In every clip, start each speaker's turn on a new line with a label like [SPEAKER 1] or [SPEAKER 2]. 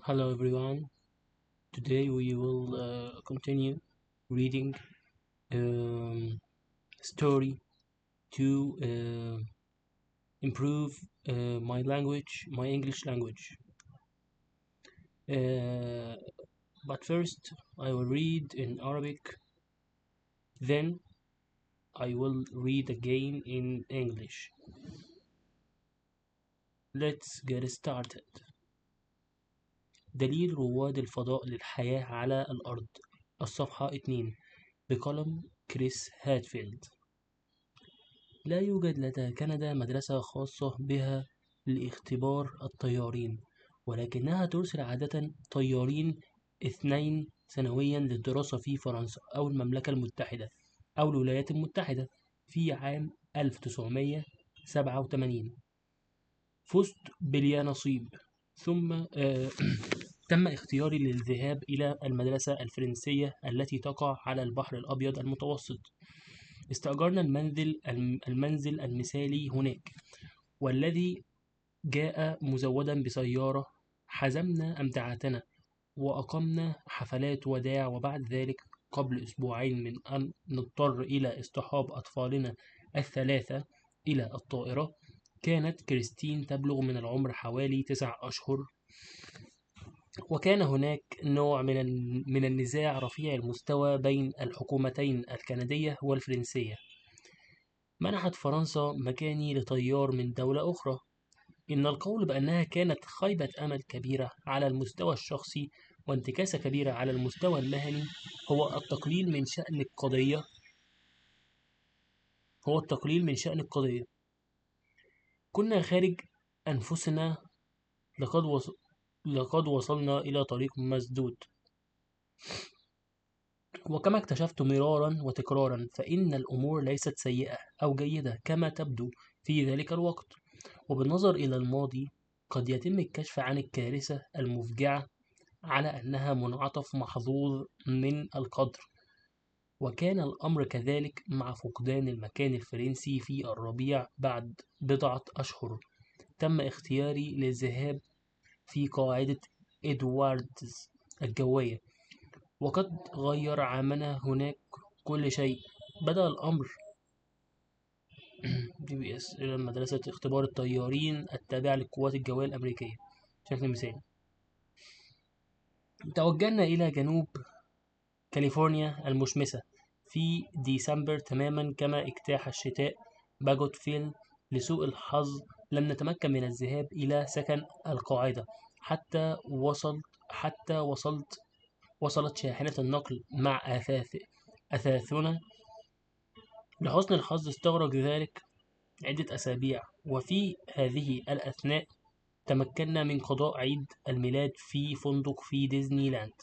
[SPEAKER 1] Hello everyone. Today we will continue reading story to improve my language, my English language. Uh, but first, I will read in Arabic. Then I will read again in English. Let's get started. دليل رواد الفضاء للحياة على الأرض. الصفحة 2 بقلم كريس هاتفيلد. لا يوجد لدى كندا مدرسة خاصة بها لاختبار الطيارين، ولكنها ترسل عادة طيارين 2 سنويا للدراسة في فرنسا أو المملكة المتحدة أو الولايات المتحدة. في عام 1987 فزت باليانصيب، ثم تم اختياري للذهاب إلى المدرسة الفرنسية التي تقع على البحر الأبيض المتوسط. استأجرنا المنزل المثالي هناك، والذي جاء مزودا بسيارة. حزمنا أمتعتنا وأقمنا حفلات وداع، وبعد ذلك قبل أسبوعين من أن نضطر إلى اصطحاب أطفالنا الثلاثة إلى الطائرة، كانت كريستين تبلغ من العمر حوالي 9 أشهر. وكان هناك نوع من النزاع رفيع المستوى بين الحكومتين الكندية والفرنسية. منحت فرنسا مكاني لطيار من دولة أخرى. إن القول بأنها كانت خيبة أمل كبيرة على المستوى الشخصي وانتكاسة كبيرة على المستوى المهني هو التقليل من شأن القضية. كنا خارج أنفسنا. لقد, وص... لقد وصلنا إلى طريق مسدود. وكما اكتشفت مرارا وتكرارا، فإن الأمور ليست سيئة أو جيدة كما تبدو في ذلك الوقت. وبالنظر إلى الماضي، قد يتم الكشف عن الكارثة المفجعة على أنها منعطف محظوظ من القدر. وكان الأمر كذلك مع فقدان المكان الفرنسي في الربيع. بعد بضعة أشهر تم اختياري للذهاب في قاعدة إدواردز الجوية، وقد غير عامنا هناك كل شيء. بدأ الأمر DBS إلى مدرسة اختبار الطيارين التابعة للقوات الجوية الأمريكية بشكل مثالي. توجهنا إلى جنوب كاليفورنيا المشمسة في ديسمبر تماما كما اجتاح الشتاء باجوتفيل. لسوء الحظ لم نتمكن من الذهاب إلى سكن القاعدة حتى وصلت شاحنة النقل مع أثاثنا. لحسن الحظ استغرق ذلك عدة أسابيع، وفي هذه الأثناء تمكنا من قضاء عيد الميلاد في فندق في ديزني لاند.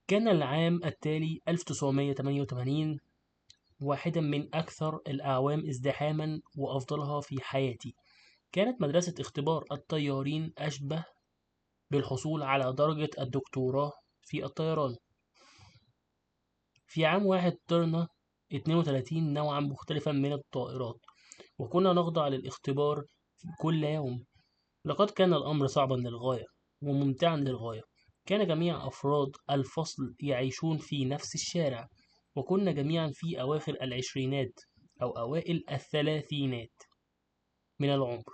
[SPEAKER 1] كان العام التالي 1988 واحدا من أكثر الأعوام ازدحاما وأفضلها في حياتي. كانت مدرسة اختبار الطيارين أشبه بالحصول على درجة الدكتوراه في الطيران. في عام واحد طرنا 32 نوعا مختلفا من الطائرات، وكنا نخضع للاختبار كل يوم. لقد كان الأمر صعبا للغاية وممتعا للغاية. كان جميع أفراد الفصل يعيشون في نفس الشارع، وكنا جميعا في أواخر العشرينات أو أوائل الثلاثينات من العمر،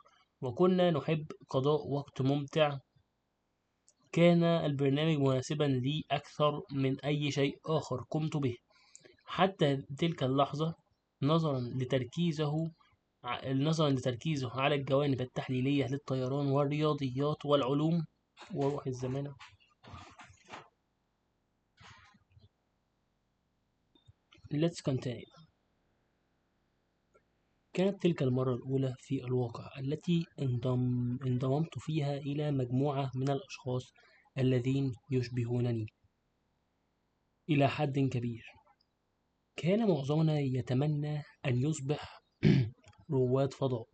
[SPEAKER 1] وكنا نحب قضاء وقت ممتع. كان البرنامج مناسبا لي أكثر من أي شيء آخر قمت به حتى تلك اللحظة، نظرا لتركيزه على الجوانب التحليلية للطيران والرياضيات والعلوم وروح الزمانة. Let's continue. كانت تلك المرة الأولى في الواقع التي انضممت فيها إلى مجموعة من الأشخاص الذين يشبهونني إلى حد كبير. كان معظمنا يتمنى أن يصبح رواد فضاء،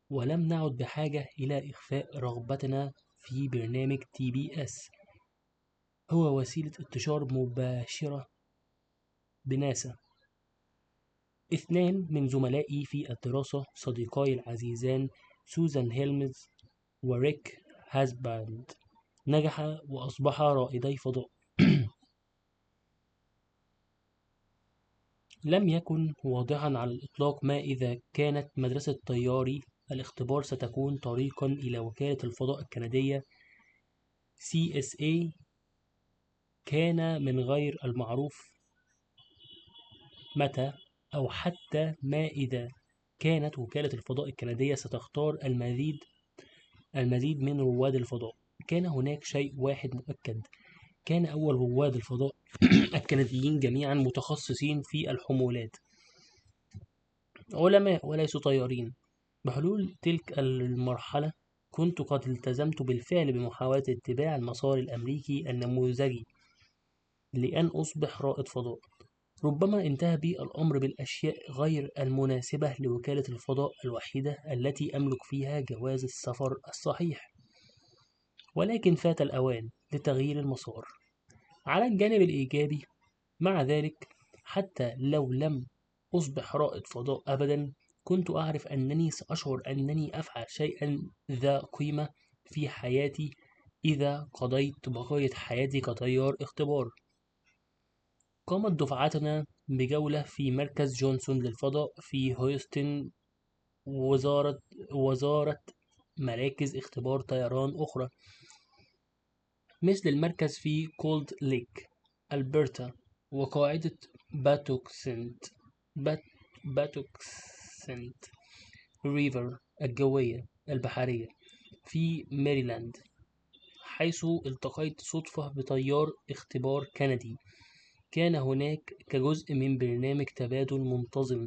[SPEAKER 1] ولم نعد بحاجة إلى إخفاء رغبتنا في برنامج TBS. هو وسيلة انتشار مباشرة بناسا. 2 من زملائي في الدراسة، صديقاي العزيزان سوزان هيلمز وريك هازباند نجح وأصبح رائدي فضاء. لم يكن واضحا على الإطلاق ما إذا كانت مدرسة طياري الاختبار ستكون طريقا إلى وكالة الفضاء الكندية CSA. كان من غير المعروف متى أو حتى ما إذا كانت وكالة الفضاء الكندية ستختار المزيد من رواد الفضاء. كان هناك شيء واحد مؤكد: كان أول رواد الفضاء الكنديين جميعا متخصصين في الحمولات، علماء وليسوا طيارين. بحلول تلك المرحلة كنت قد التزمت بالفعل بمحاولة اتباع المسار الأمريكي النموذجي لأن أصبح رائد فضاء. ربما انتهى بي الأمر بالأشياء غير المناسبة لوكالة الفضاء الوحيدة التي أملك فيها جواز السفر الصحيح، ولكن فات الأوان لتغيير المسار. على الجانب الإيجابي مع ذلك، حتى لو لم أصبح رائد فضاء أبدا، كنت أعرف أنني سأشعر أنني أفعل شيئا ذا قيمة في حياتي إذا قضيت بقية حياتي كطيار اختبار. قامت دفعتنا بجولة في مركز جونسون للفضاء في هيوستن، وزارة مراكز اختبار طيران أخرى مثل المركز في كولد ليك ألبرتا، وقاعدة باتوكسنت باتوكسنت ريفر الجوية البحرية في ماريلاند، حيث التقيت صدفة بطيار اختبار كندي كان هناك كجزء من برنامج تبادل منتظم.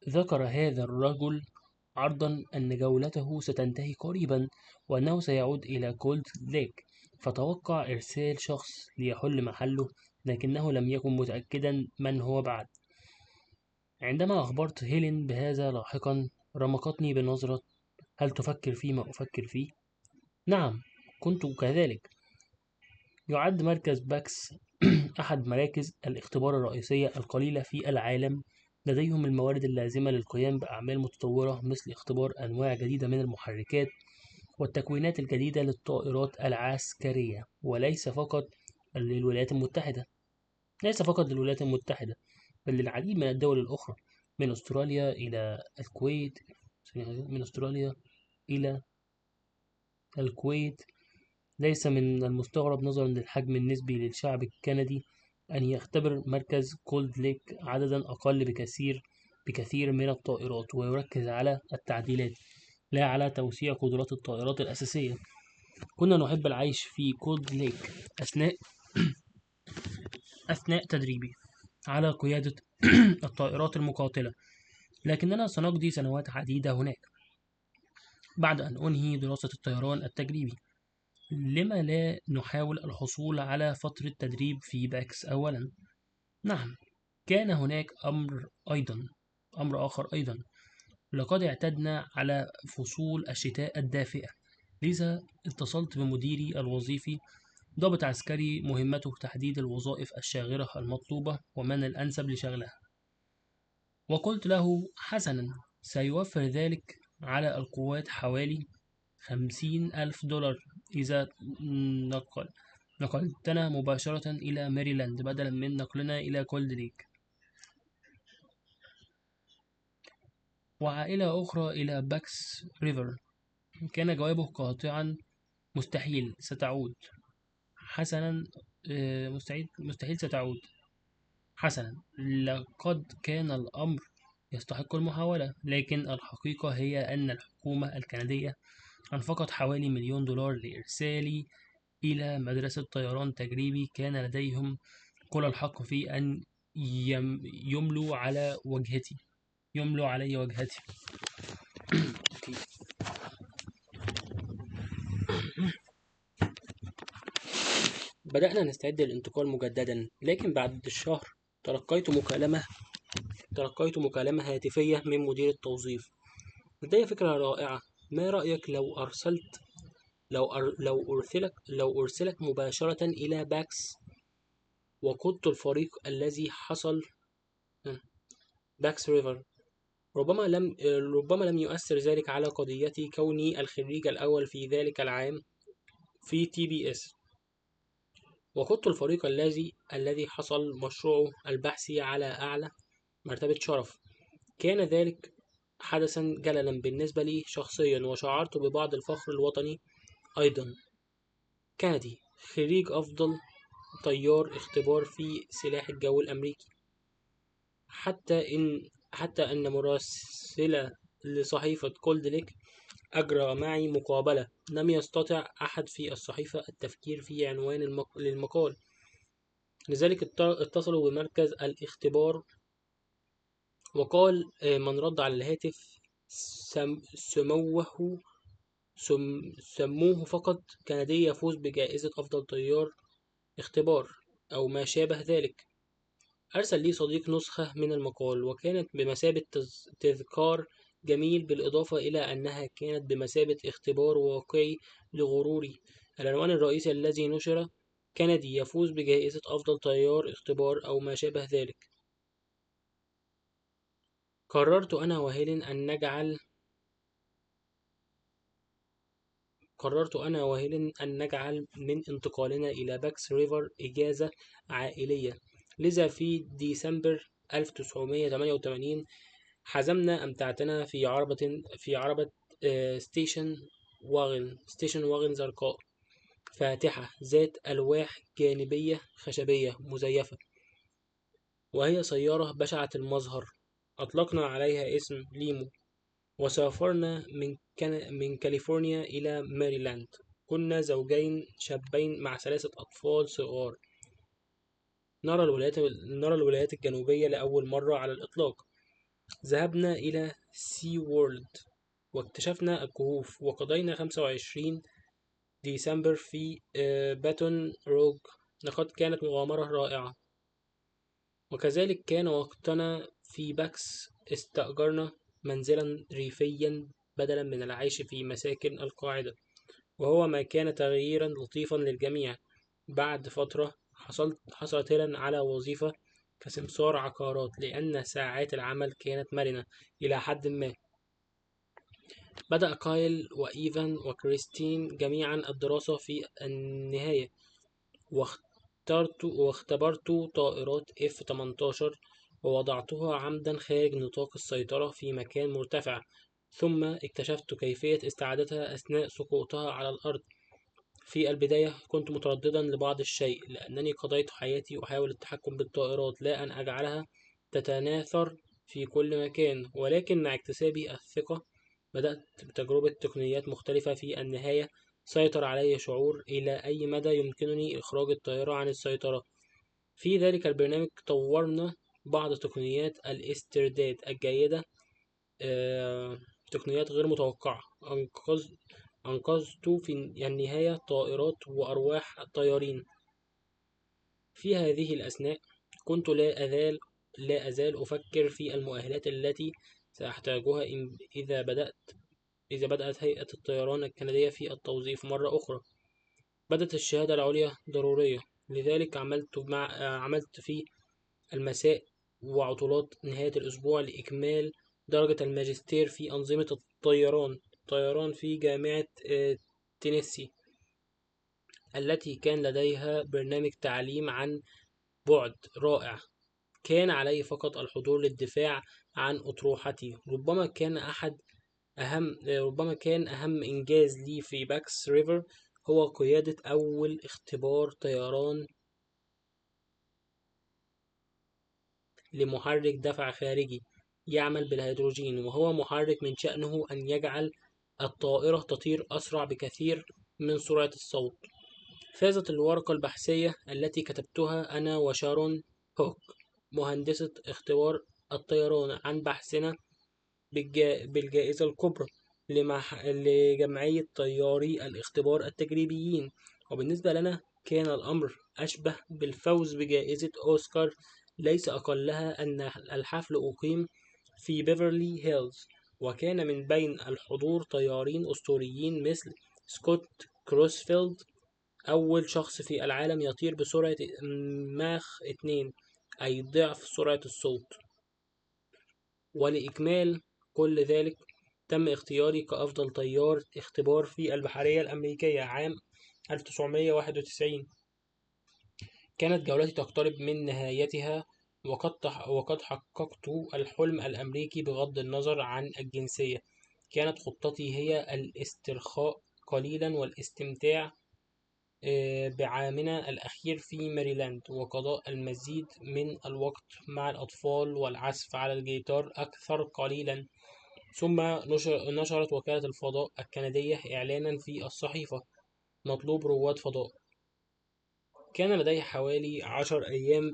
[SPEAKER 1] ذكر هذا الرجل عرضا أن جولته ستنتهي قريبا وأنه سيعود إلى كولد ليك، فتوقع إرسال شخص ليحل محله، لكنه لم يكن متأكدا من هو بعد. عندما أخبرت هيلين بهذا لاحقا، رمقتني بنظرة: هل تفكر فيما أفكر فيه؟ نعم، كنت كذلك. يعد مركز باكس أحد مراكز الاختبار الرئيسية القليلة في العالم. لديهم الموارد اللازمة للقيام بأعمال متطورة مثل اختبار أنواع جديدة من المحركات والتكوينات الجديدة للطائرات العسكرية، وليس فقط للولايات المتحدة بل للعديد من الدول الأخرى، من أستراليا إلى الكويت من أستراليا إلى الكويت. ليس من المستغرب نظرا للحجم النسبي للشعب الكندي أن يختبر مركز كولد ليك عددا أقل بكثير من الطائرات، ويركز على التعديلات لا على توسيع قدرات الطائرات الأساسية. كنا نحب العيش في كولد ليك أثناء تدريبي على قيادة الطائرات المقاتلة، لكننا سنقضي سنوات عديدة هناك بعد أن أنهي دراسة الطيران التجريبي. لما لا نحاول الحصول على فترة تدريب في باكس أولا؟ نعم، كان هناك أمر آخر أيضا. لقد اعتدنا على فصول الشتاء الدافئة، لذا اتصلت بمديري الوظيفي، ضابط عسكري مهمته تحديد الوظائف الشاغرة المطلوبة ومن الأنسب لشغلها، وقلت له: حسنا، سيوفر ذلك على القوات حوالي $50,000 إذا نقلتنا مباشرة إلى ماريلاند بدلا من نقلنا إلى كولد ليك، وعائلة أخرى إلى باكس ريفر. كان جوابه قاطعا: مستحيل ستعود. حسنا، مستحيل ستعود. حسنا، لقد كان الأمر يستحق المحاولة، لكن الحقيقة هي أن الحكومة الكندية أنفقت حوالي $1,000,000 لإرسالي إلى مدرسة طيران تجريبي. كان لديهم كل الحق في أن يملوا علي وجهتي. بدأنا نستعد للانتقال مجددا، لكن بعد الشهر تلقيت مكالمة هاتفية من مدير التوظيف: لدي فكرة رائعة، ما رأيك لو أرسلك مباشرة إلى باكس وقدت الفريق الذي حصل باكس ريفر ربما لم يؤثر ذلك على قضيتي كوني الخريج الأول في ذلك العام في TBS، وقدت الفريق الذي حصل مشروعه البحثي على أعلى مرتبة شرف. كان ذلك حدثا جللا بالنسبة لي شخصيا، وشعرت ببعض الفخر الوطني أيضا. كندي، خريج أفضل طيار اختبار في سلاح الجو الأمريكي. حتى أن مراسلة لصحيفة كولد ليك أجرى معي مقابلة، لم يستطع أحد في الصحيفة التفكير في عنوان للمقال، لذلك اتصلوا بمركز الاختبار، وقال من رد على الهاتف سموه فقط كندي يفوز بجائزة أفضل طيار اختبار أو ما شابه ذلك. أرسل لي صديق نسخة من المقال، وكانت بمثابة تذكار جميل، بالإضافة إلى أنها كانت بمثابة اختبار واقعي لغروري. العنوان الرئيسي الذي نشر: كندي يفوز بجائزة أفضل طيار اختبار أو ما شابه ذلك. قررت أنا وهيلين أن نجعل من انتقالنا إلى باكس ريفر إجازة عائلية، لذا في ديسمبر 1988 حزمنا أمتعتنا في عربة ستيشن واغن زرقاء فاتحة ذات ألواح جانبية خشبية مزيفة، وهي سيارة بشعة المظهر. أطلقنا عليها اسم ليمو، وسافرنا من كاليفورنيا إلى ماريلاند. كنا زوجين شابين مع 3 أطفال صغار. نرى الولايات الجنوبية لأول مرة على الإطلاق. ذهبنا إلى سي وورلد واكتشفنا الكهوف، وقضينا 25 ديسمبر في باتون روج. لقد كانت مغامرة رائعة. وكذلك كان وقتنا في باكس. استأجرنا منزلا ريفيا بدلا من العيش في مساكن القاعدة، وهو ما كان تغييرا لطيفا للجميع. بعد فترة حصلت هيلين على وظيفة كسمسار عقارات، لأن ساعات العمل كانت مرنة إلى حد ما. بدأ كايل وإيفان وكريستين جميعا الدراسة في النهاية، واختبرت طائرات F-18 ووضعتها عمدا خارج نطاق السيطرة في مكان مرتفع، ثم اكتشفت كيفية استعادتها أثناء سقوطها على الأرض. في البداية كنت مترددا لبعض الشيء، لأنني قضيت حياتي أحاول التحكم بالطائرات لا أن أجعلها تتناثر في كل مكان، ولكن مع اكتسابي الثقة بدأت بتجربة تقنيات مختلفة. في النهاية سيطر علي شعور إلى أي مدى يمكنني إخراج الطائرة عن السيطرة. في ذلك البرنامج طورنا بعض تقنيات الاسترداد الجيدة، تقنيات غير متوقعة. أنقذت في النهاية طائرات وأرواح الطيارين. في هذه الأثناء كنت لا أزال أفكر في المؤهلات التي سأحتاجها إذا بدأت هيئة الطيران الكندية في التوظيف مرة أخرى. بدت الشهادة العليا ضرورية، لذلك عملت في المساء وعطلات نهاية الأسبوع لإكمال درجة الماجستير في أنظمة الطيران في جامعة تينيسي، التي كان لديها برنامج تعليم عن بعد رائع. كان علي فقط الحضور للدفاع عن أطروحتي. ربما كان أهم إنجاز لي في باكس ريفر هو قيادة أول اختبار طيران لمحرك دفع خارجي يعمل بالهيدروجين، وهو محرك من شأنه أن يجعل الطائرة تطير أسرع بكثير من سرعة الصوت. فازت الورقة البحثية التي كتبتها أنا وشارون هوك مهندسة اختبار الطيران عن بحثنا بالجائزة الكبرى لجمعية طياري الاختبار التجريبيين. وبالنسبة لنا كان الأمر أشبه بالفوز بجائزة أوسكار، ليس أقلها أن الحفل أقيم في بيفرلي هيلز، وكان من بين الحضور طيارين أسطوريين مثل سكوت كروسفيلد، أول شخص في العالم يطير بسرعة ماخ 2، أي ضعف سرعة الصوت. ولإكمال كل ذلك تم اختياري كأفضل طيار اختبار في البحرية الأمريكية عام 1991. كانت جولتي تقترب من نهايتها، وقد حققت الحلم الأمريكي بغض النظر عن الجنسية. كانت خطتي هي الاسترخاء قليلا والاستمتاع بعامنا الأخير في ماريلاند، وقضاء المزيد من الوقت مع الأطفال والعزف على الجيتار أكثر قليلا. ثم نشرت وكالة الفضاء الكندية إعلانا في الصحيفة: مطلوب رواد فضاء. كان لدي حوالي 10 أيام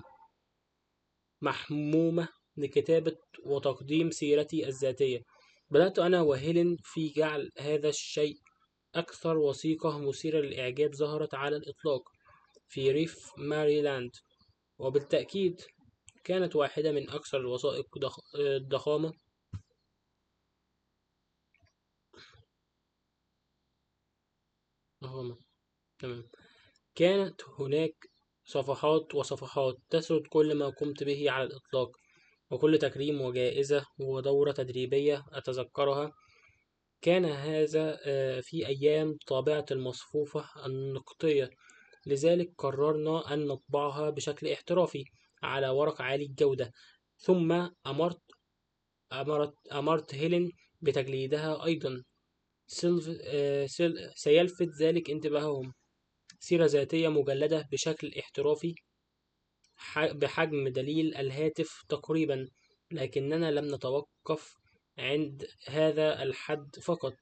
[SPEAKER 1] محمومة لكتابة وتقديم سيرتي الذاتية. بدأت أنا وهيلين في جعل هذا الشيء أكثر وثيقة مثيرة للإعجاب ظهرت على الإطلاق في ريف ماريلاند، وبالتأكيد كانت واحدة من أكثر الوثائق ضخامة. تمام. كانت هناك صفحات وصفحات تسرد كل ما قمت به على الإطلاق، وكل تكريم وجائزة ودورة تدريبية أتذكرها. كان هذا في أيام طابعة المصفوفة النقطية، لذلك قررنا أن نطبعها بشكل احترافي على ورق عالي الجودة. ثم أمرت هيلين بتجليدها أيضا. سيلفت ذلك انتباههم. سيرة ذاتية مجلدة بشكل احترافي بحجم دليل الهاتف تقريبا. لكننا لم نتوقف عند هذا الحد فقط.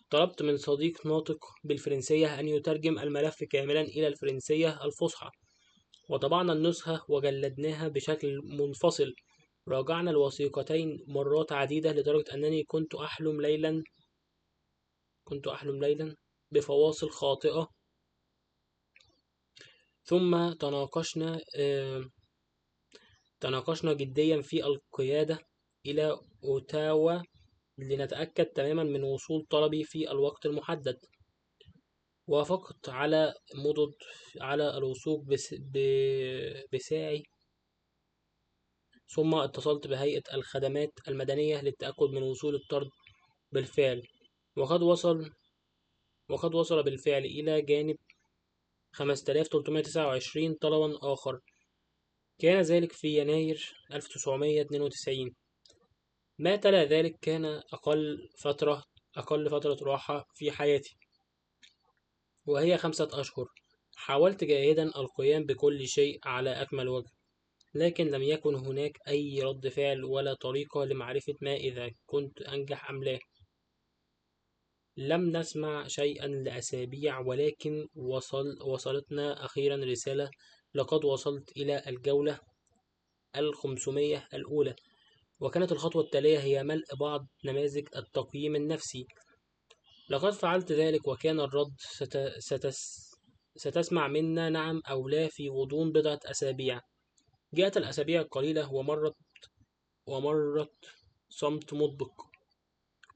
[SPEAKER 1] طلبت من صديق ناطق بالفرنسية أن يترجم الملف كاملا إلى الفرنسية الفصحى، وطبعنا النسخة وجلدناها بشكل منفصل. راجعنا الوثيقتين مرات عديدة لدرجة أنني كنت أحلم ليلا بفواصل خاطئة. ثم تناقشنا جديا في القيادة إلى أوتاوا لنتأكد تماما من وصول طلبي في الوقت المحدد. وافقت على مضض على الوثوق بساعي. ثم اتصلت بهيئة الخدمات المدنية للتأكد من وصول الطرد بالفعل، وقد وصل بالفعل إلى جانب 5329 طلبا آخر. كان ذلك في يناير 1992. ما تلا ذلك كان أقل فترة راحة في حياتي، وهي 5 أشهر. حاولت جاهدا القيام بكل شيء على أكمل وجه، لكن لم يكن هناك أي رد فعل ولا طريقة لمعرفة ما إذا كنت أنجح أم لا. لم نسمع شيئا لأسابيع، ولكن وصلتنا أخيرا رسالة: لقد وصلت إلى الجولة 500 الأولى. وكانت الخطوة التالية هي ملء بعض نماذج التقييم النفسي. لقد فعلت ذلك، وكان الرد: ستسمع منا نعم أو لا في غضون بضعة أسابيع. جاءت الأسابيع القليلة ومرت صمت مطبق.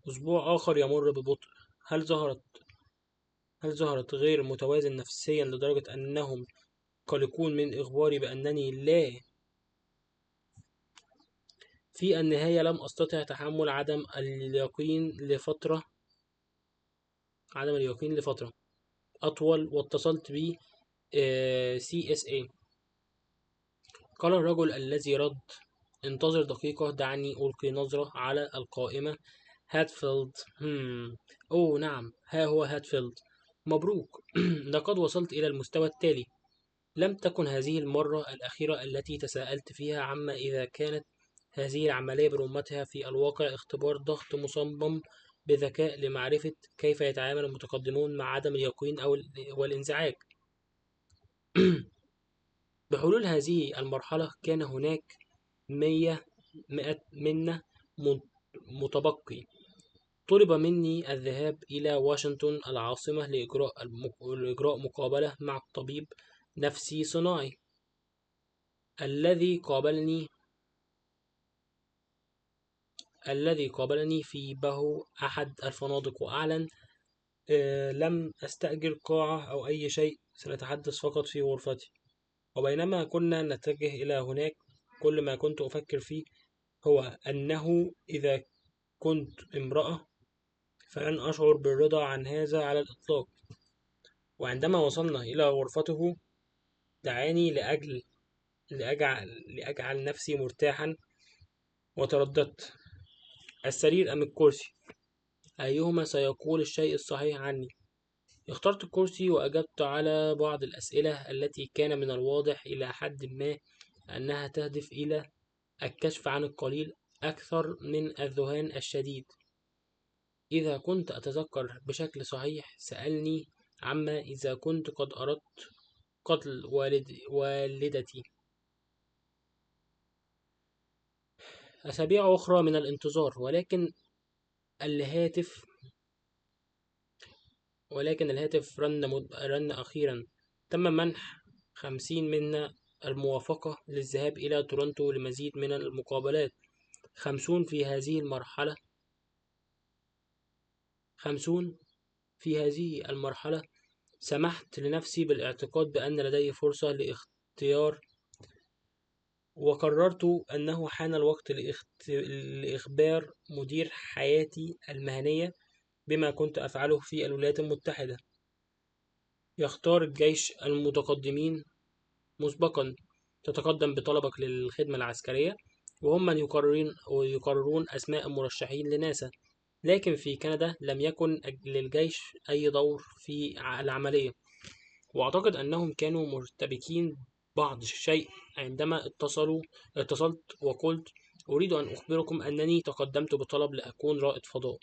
[SPEAKER 1] أسبوع آخر يمر ببطء. هل ظهرت غير متوازن نفسيا لدرجة أنهم قلقون من إخباري بأنني لا. في النهاية لم أستطع تحمل عدم اليقين لفترة أطول، واتصلت ب CSA. قال الرجل الذي رد: انتظر دقيقة، دعني ألقي نظرة على القائمة. هاتفيلد. أوه نعم، ها هو هاتفيلد. مبروك. لقد وصلت إلى المستوى التالي. لم تكن هذه المرة الأخيرة التي تساءلت فيها عما إذا كانت هذه العملية برمتها في الواقع اختبار ضغط مصمم بذكاء لمعرفة كيف يتعامل المتقدمون مع عدم اليقين والانزعاج. بحلول هذه المرحلة كان هناك 100 منا متبقي. طلب مني الذهاب إلى واشنطن العاصمة لإجراء مقابلة مع الطبيب نفسي صناعي الذي قابلني في أحد الفنادق، وأعلن: لم أستأجر قاعة أو أي شيء، سنتحدث فقط في غرفتي. وبينما كنا نتجه إلى هناك، كل ما كنت أفكر فيه هو أنه إذا كنت امرأة فلن أشعر بالرضا عن هذا على الإطلاق. وعندما وصلنا إلى غرفته دعاني لأجعل نفسي مرتاحا، وترددت: السرير أم الكرسي؟ أيهما سيقول الشيء الصحيح عني؟ اخترت الكرسي وأجبت على بعض الأسئلة التي كان من الواضح إلى حد ما أنها تهدف إلى الكشف عن القليل أكثر من الذهان الشديد. إذا كنت أتذكر بشكل صحيح، سألني عما إذا كنت قد أردت قتل والدتي. أسابيع أخرى من الانتظار، الهاتف ولكن الهاتف رن أخيرا. تم منح 50 منا الموافقة للذهاب إلى تورنتو لمزيد من المقابلات. 50 في هذه المرحلة 50 في هذه المرحلة سمحت لنفسي بالاعتقاد بأن لدي فرصة لاختيار، وقررت أنه حان الوقت لإخبار مدير حياتي المهنية بما كنت أفعله في الولايات المتحدة. يختار الجيش المتقدمين مسبقا. تتقدم بطلبك للخدمة العسكرية، وهم من يقررون أسماء المرشحين لناسا. لكن في كندا لم يكن للجيش أي دور في العملية، وأعتقد أنهم كانوا مرتبكين بعض الشيء عندما اتصلت وقلت: أريد أن أخبركم أنني تقدمت بطلب لأكون رائد فضاء،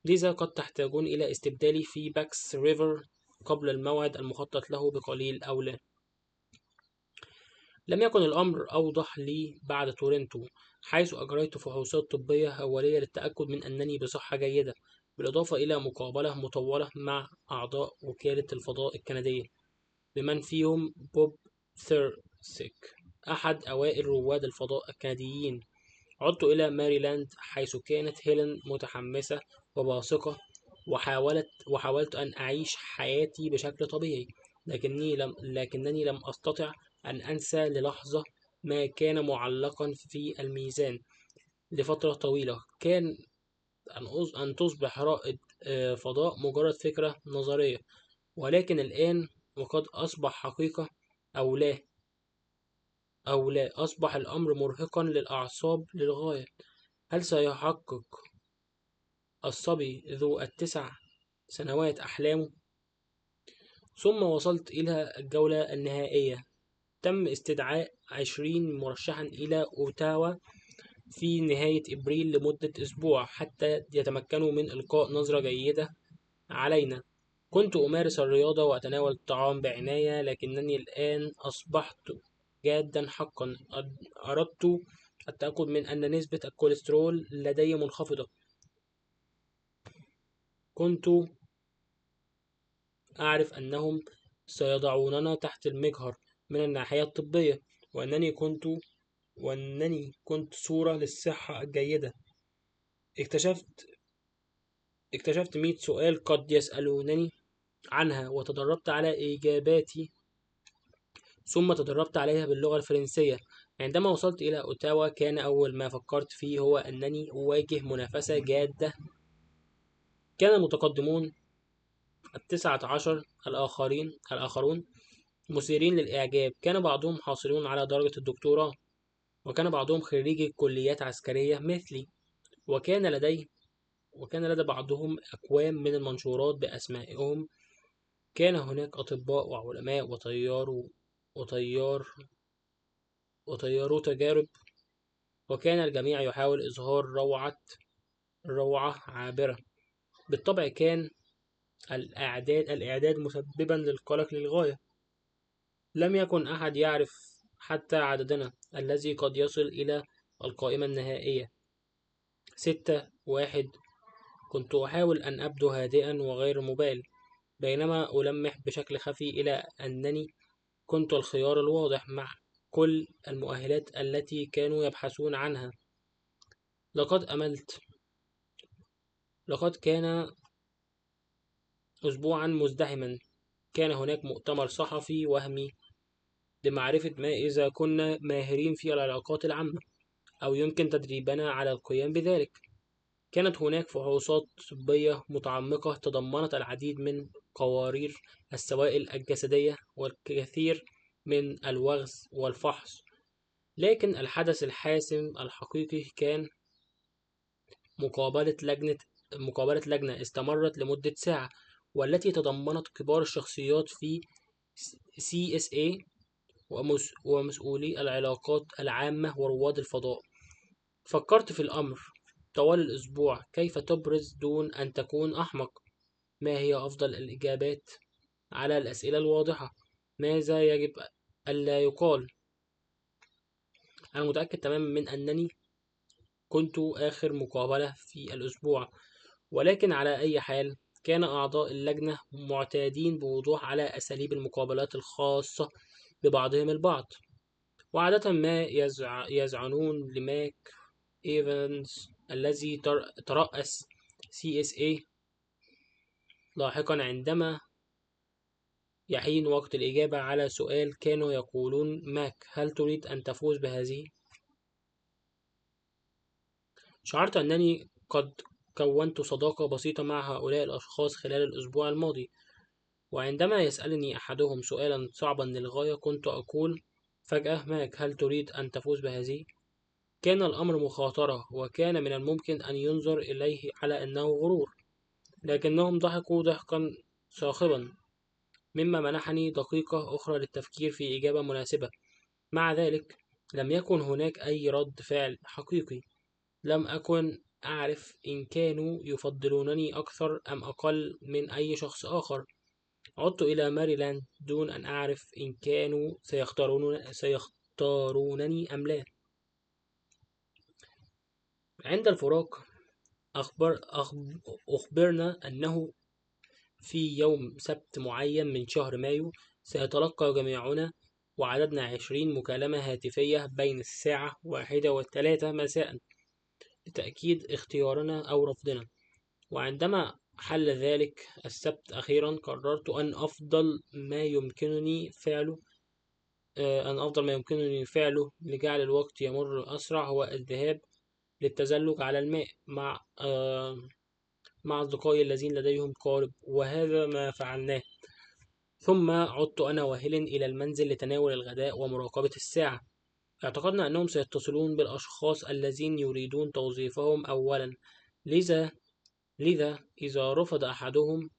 [SPEAKER 1] لذا قد تحتاجون إلى استبدالي في باكس ريفر قبل الموعد المخطط له بقليل أو لا. لم يكن الأمر أوضح لي بعد تورنتو، حيث أجريت فحوصات طبية أولية للتأكد من أنني بصحة جيدة، بالإضافة إلى مقابلة مطولة مع أعضاء وكالة الفضاء الكندية، بمن فيهم بوب ثيرسيك، أحد أوائل رواد الفضاء الكنديين. عدت إلى ماريلاند، حيث كانت هيلين متحمسة وواثقة، وحاولت أن أعيش حياتي بشكل طبيعي، لكنني لم أستطع أن أنسى للحظة ما كان معلقا في الميزان لفترة طويلة. كان أن تصبح رائد فضاء مجرد فكرة نظرية، ولكن الآن وقد أصبح حقيقة. أو لا أصبح الأمر مرهقا للأعصاب للغاية. هل سيحقق الصبي ذو ال9 سنوات أحلامه؟ ثم وصلت إلى الجولة النهائية. تم استدعاء 20 مرشحا إلى أوتاوا في نهاية إبريل لمدة أسبوع حتى يتمكنوا من إلقاء نظرة جيدة علينا. كنت أمارس الرياضة وأتناول الطعام بعناية، لكنني الآن أصبحت جادا حقا. أردت التأكد من أن نسبة الكوليسترول لدي منخفضة. كنت أعرف أنهم سيضعوننا تحت المجهر من الناحية الطبية، وأنني كنت صورة للصحة الجيدة. اكتشفت 100 سؤال قد يسألونني عنها، وتدربت على إجاباتي، ثم تدربت عليها باللغة الفرنسية. عندما وصلت إلى أوتاوا، كان أول ما فكرت فيه هو أنني أواجه منافسة جادة. كان المتقدمون 19 الآخرون مثيرين للإعجاب. كان بعضهم حاصلون على درجة الدكتوراه، وكان بعضهم خريجي كليات عسكرية مثلي، وكان لدى بعضهم أكوام من المنشورات بأسمائهم. كان هناك أطباء وعلماء وطيار وطيارو تجارب، وكان الجميع يحاول إظهار روعة عابرة. بالطبع كان الإعداد مسببا للقلق للغاية. لم يكن أحد يعرف حتى عددنا الذي قد يصل إلى القائمة النهائية 6-1. كنت أحاول أن أبدو هادئا وغير مبال، بينما ألمح بشكل خفي إلى أنني كنت الخيار الواضح مع كل المؤهلات التي كانوا يبحثون عنها. لقد كان أسبوعا مزدحما. كان هناك مؤتمر صحفي وهمي لمعرفة ما إذا كنا ماهرين في العلاقات العامة، أو يمكن تدريبنا على القيام بذلك. كانت هناك فحوصات طبية متعمقة تضمنت العديد من قوارير السوائل الجسدية والكثير من الوغز والفحص، لكن الحدث الحاسم الحقيقي كان مقابلة لجنة مقابلة لجنة استمرت لمدة ساعة، والتي تضمنت كبار الشخصيات في CSA ومسؤولي العلاقات العامة ورواد الفضاء. فكرت في الأمر طوال الأسبوع، كيف تبرز دون أن تكون أحمق؟ ما هي أفضل الإجابات على الأسئلة الواضحة؟ ماذا يجب ألا يقال؟ أنا متأكد تماما من أنني كنت آخر مقابلة في الأسبوع، ولكن على أي حال كان أعضاء اللجنة معتادين بوضوح على أساليب المقابلات الخاصة ببعضهم البعض، وعادة ما يزعنون لماك إيفانز الذي ترأس CSA لاحقا عندما يحين وقت الإجابة على سؤال. كانوا يقولون: ماك، هل تريد أن تفوز بهذه؟ شعرت أنني قد كونت صداقة بسيطة مع هؤلاء الأشخاص خلال الأسبوع الماضي، وعندما يسألني أحدهم سؤالا صعبا للغاية كنت أقول فجأة: ماك، هل تريد أن تفوز بهذه؟ كان الأمر مخاطرة، وكان من الممكن أن ينظر إليه على أنه غرور، لكنهم ضحكوا ضحكا صاخبا، مما منحني دقيقة أخرى للتفكير في إجابة مناسبة. مع ذلك لم يكن هناك أي رد فعل حقيقي. لم أكن أعرف إن كانوا يفضلونني أكثر أم أقل من أي شخص آخر. عدت إلى ماريلاند دون أن أعرف إن كانوا سيختارونني أم لا. عند الفراق أخبرنا أنه في يوم سبت معين من شهر مايو سيتلقى جميعنا وعددنا 20 مكالمة هاتفية بين الساعة 1 و3 مساء لتأكيد اختيارنا أو رفضنا. وعندما حل ذلك السبت أخيرا قررت أن أفضل ما يمكنني فعله لجعل الوقت يمر أسرع هو الذهاب للتزلج على الماء مع أصدقائي الذين لديهم قارب، وهذا ما فعلناه. ثم عدت أنا وهيلين إلى المنزل لتناول الغداء ومراقبة الساعة. اعتقدنا أنهم سيتصلون بالأشخاص الذين يريدون توظيفهم أولا، لذا إذا رفض أحدهم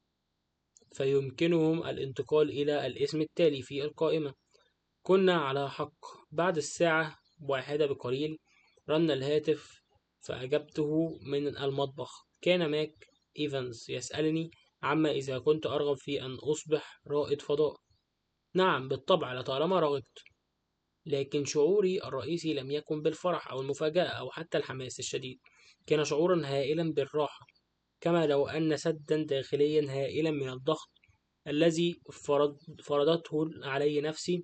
[SPEAKER 1] فيمكنهم الانتقال إلى الاسم التالي في القائمة. كنا على حق. بعد الساعة 1 بقليل رن الهاتف، فأجبته من المطبخ. كان ماك إيفانز يسألني عما إذا كنت أرغب في أن أصبح رائد فضاء. نعم بالطبع، لطالما رغبت. لكن شعوري الرئيسي لم يكن بالفرح أو المفاجأة أو حتى الحماس الشديد. كان شعورا هائلا بالراحة، كما لو أن سدا داخليا هائلا من الضغط الذي فرضته علي نفسي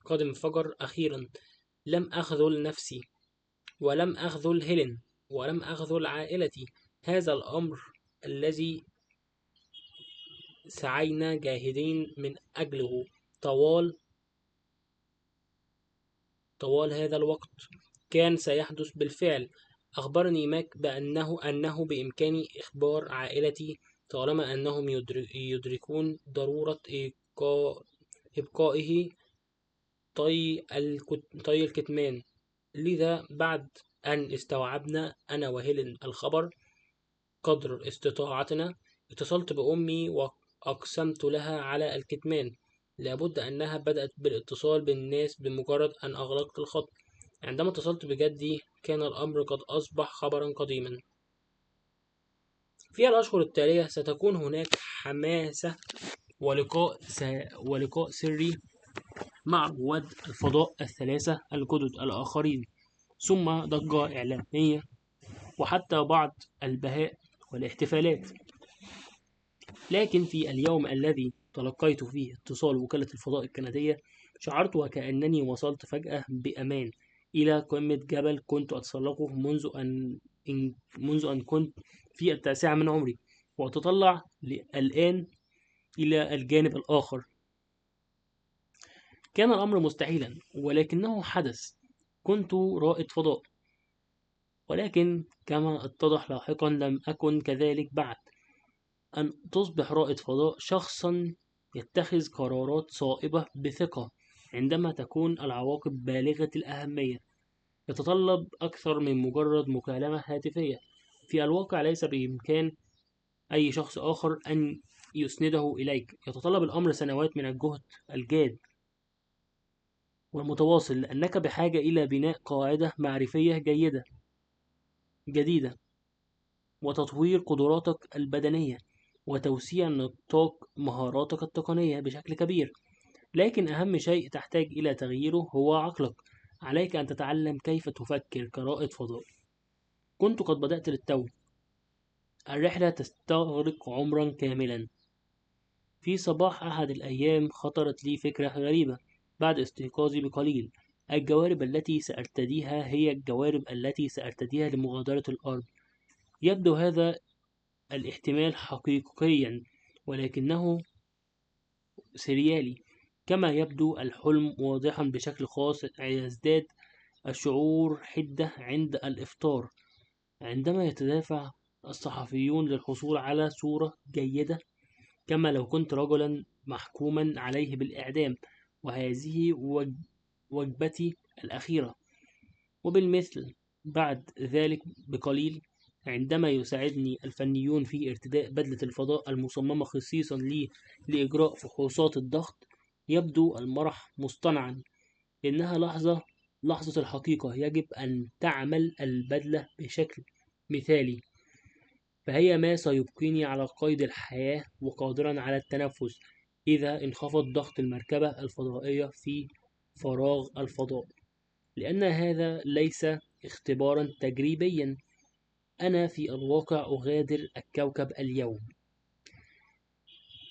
[SPEAKER 1] قد انفجر أخيرا. لم أخذل نفسي، ولم أخذل هيلين، ولم أخذل عائلتي. هذا الأمر الذي سعينا جاهدين من أجله طوال هذا الوقت كان سيحدث بالفعل. أخبرني ماك أنه بإمكاني إخبار عائلتي طالما أنهم يدركون ضرورة إبقائه طي الكتمان. لذا بعد أن استوعبنا أنا وهيلين الخبر قدر استطاعتنا، اتصلت بأمي وأقسمت لها على الكتمان. لابد أنها بدأت بالاتصال بالناس بمجرد أن أغلقت الخط. عندما اتصلت بجدي كان الأمر قد أصبح خبرا قديما. في الأشهر التالية ستكون هناك حماسة ولقاء سري مع رواد الفضاء الثلاثة الجدد الآخرين، ثم ضجة إعلامية، وحتى بعض البهاء والاحتفالات. لكن في اليوم الذي تلقيت فيه اتصال وكالة الفضاء الكندية شعرت وكأنني وصلت فجأة بأمان إلى قمة جبل كنت أتسلقه منذ أن كنت في 9 من عمري، وأتطلع الآن إلى الجانب الآخر. كان الأمر مستحيلا، ولكنه حدث. كنت رائد فضاء. ولكن كما اتضح لاحقا لم أكن كذلك بعد. أن تصبح رائد فضاء شخصا يتخذ قرارات صائبة بثقة عندما تكون العواقب بالغة الأهمية، يتطلب أكثر من مجرد مكالمة هاتفية. في الواقع ليس بإمكان أي شخص آخر أن يسنده إليك، يتطلب الأمر سنوات من الجهد الجاد والمتواصل، لأنك بحاجة إلى بناء قاعدة معرفية جديدة، وتطوير قدراتك البدنية، وتوسيع نطاق مهاراتك التقنية بشكل كبير. لكن أهم شيء تحتاج إلى تغييره هو عقلك. عليك أن تتعلم كيف تفكر كرائد فضاء. كنت قد بدأت للتو. الرحلة تستغرق عمرا كاملا. في صباح أحد الأيام خطرت لي فكرة غريبة بعد استيقاظي بقليل. الجوارب التي سأرتديها هي الجوارب التي سأرتديها لمغادرة الأرض. يبدو هذا الاحتمال حقيقيا، ولكنه سريالي. كما يبدو الحلم واضحا بشكل خاص، يزداد الشعور حدة عند الإفطار، عندما يتدافع الصحفيون للحصول على صورة جيدة، كما لو كنت رجلا محكوما عليه بالإعدام، وهذه وجبتي الأخيرة. وبالمثل بعد ذلك بقليل، عندما يساعدني الفنيون في ارتداء بدلة الفضاء المصممة خصيصا لي لإجراء فحوصات الضغط، يبدو المرح مصطنعا. إنها لحظة الحقيقة. يجب أن تعمل البدلة بشكل مثالي، فهي ما سيبقيني على قيد الحياة وقادرا على التنفس إذا انخفض ضغط المركبة الفضائية في فراغ الفضاء. لأن هذا ليس اختبارا تجريبيا. أنا في الواقع أغادر الكوكب اليوم،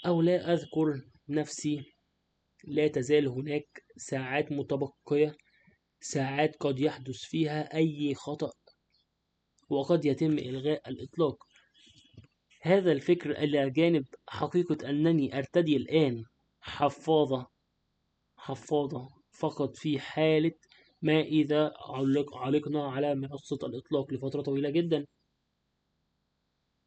[SPEAKER 1] أو لا أذكر نفسي. لا تزال هناك ساعات متبقية، ساعات قد يحدث فيها أي خطأ، وقد يتم إلغاء الإطلاق. هذا الفكر إلى جانب حقيقة أنني أرتدي الآن حفاضة فقط في حالة ما إذا علقنا على منصة الإطلاق لفترة طويلة جدا،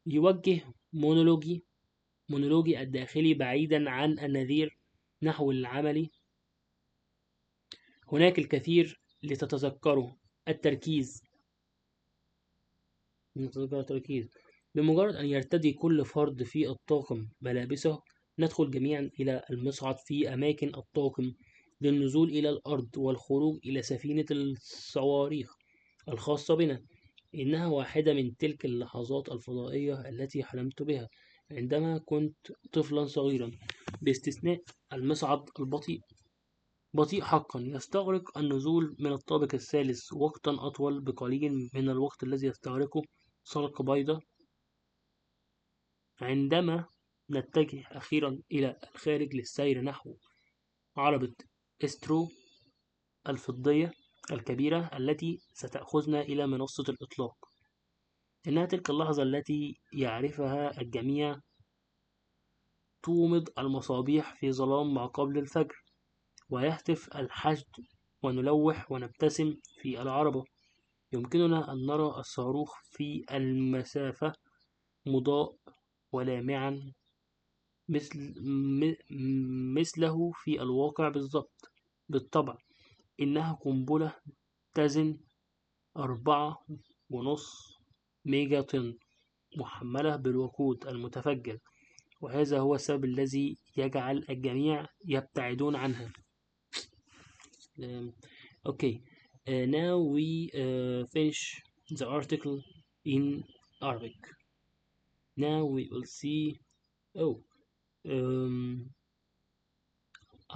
[SPEAKER 1] يوجه مونولوجي الداخلي بعيدا عن النذير نحو العمل. هناك الكثير لتتذكره. التركيز. بمجرد أن يرتدي كل فرد في الطاقم ملابسه، ندخل جميعا إلى المصعد في أماكن الطاقم للنزول إلى الأرض والخروج إلى سفينة الصواريخ الخاصة بنا. إنها واحدة من تلك اللحظات الفضائية التي حلمت بها عندما كنت طفلا صغيرا. باستثناء المصعد البطيء، بطيء حقا. يستغرق النزول من الطابق الثالث وقتا أطول بقليل من الوقت الذي يستغرقه سلق بيضة. عندما نتجه أخيرا إلى الخارج للسير نحو عربة إسترو الفضية الكبيرة التي ستأخذنا إلى منصة الإطلاق، إنها تلك اللحظة التي يعرفها الجميع. تومض المصابيح في ظلام ما قبل الفجر، ويهتف الحشد، ونلوح ونبتسم في العربة. يمكننا أن نرى الصاروخ في المسافة مضاء ولامعا مثله في الواقع بالضبط. بالطبع إنها قنبلة تزن 4.5 ميجا طن، محملة بالوقود المتفجر، وهذا هو السبب الذي يجعل الجميع يبتعدون عنها. Okay, now we finish the article in Arabic. Now we will see. Oh,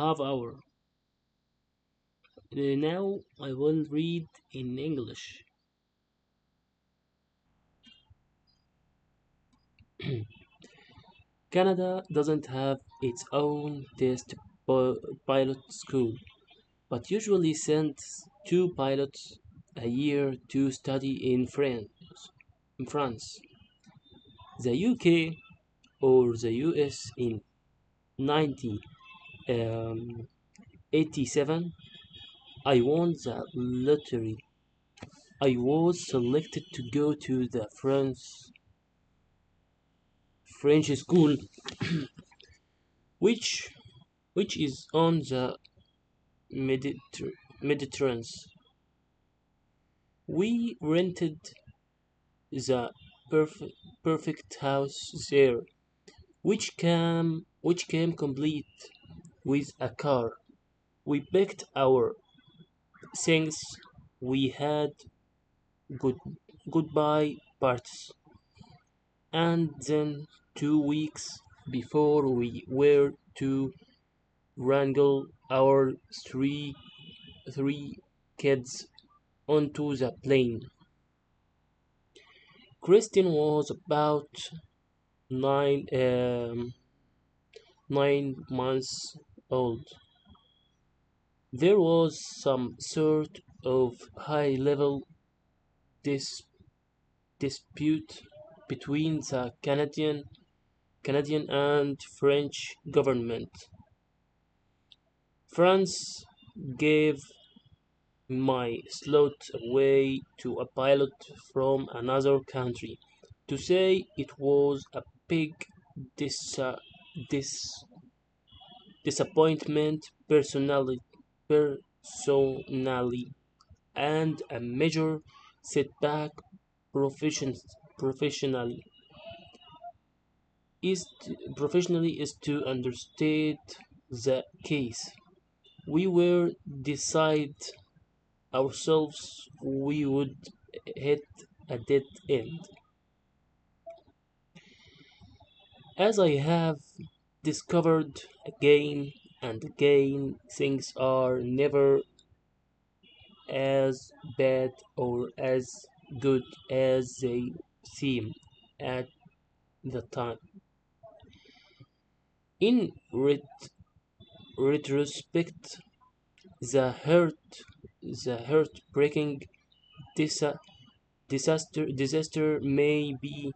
[SPEAKER 1] half hour. Now I will read in English. Canada doesn't have its own test pilot school, but usually sends 2 pilots a year to study in France, the UK, or the US. In 1987, I won the lottery I was selected to go to the French school, which which is on the Mediterranean. We rented the perfect perfect house there, which came complete with a car. We packed our things. We had good goodbye parties, and then 2 weeks before we were to wrangle our three kids onto the plane. Christine was about 9 months old. There was some sort of high-level dis- dispute between the Canadian and French government. France gave my slot away to a pilot from another country to say it was a big dis- dis- disappointment personally, and a major setback profession, professionally is to understate the case. We were decide ourselves we would hit a dead end. As I have discovered again and again, things are never as bad or as good as they seem at the time. In retrospect, the heartbreaking disa- disaster may be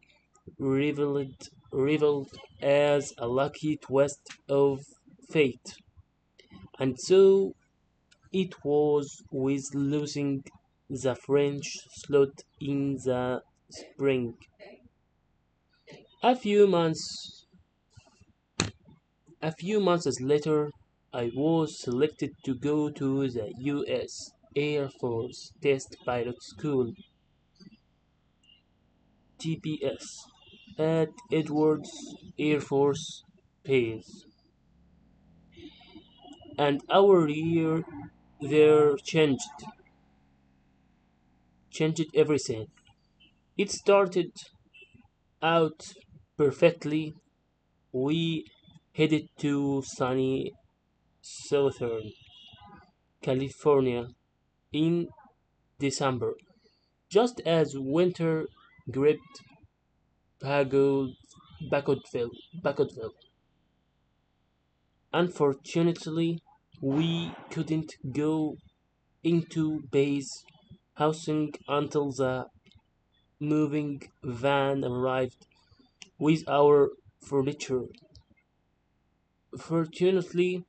[SPEAKER 1] revealed as a lucky twist of fate, and so it was with losing the French slot in the spring. A few months a few months later, I was selected to go to the U.S. Air Force Test Pilot School (TPS) at Edwards Air Force Base, and our year there changed everything. It started out perfectly. We headed to sunny Southern California in December, just as winter gripped Bagotville. Unfortunately, we couldn't go into base housing until the moving van arrived with our furniture. Fortunately,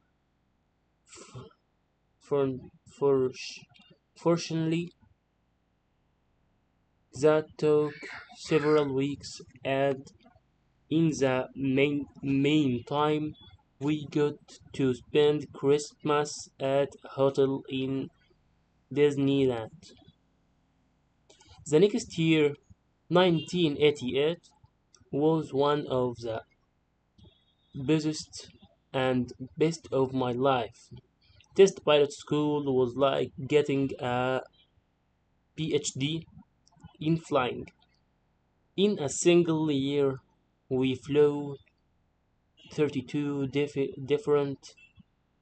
[SPEAKER 1] for, for, fortunately, that took several weeks, and in the meantime, we got to spend Christmas at a hotel in Disneyland. The next year, 1988, was one of the busiest and best of my life. Test pilot school was like getting a PhD in flying. In a single year, we flew 32 different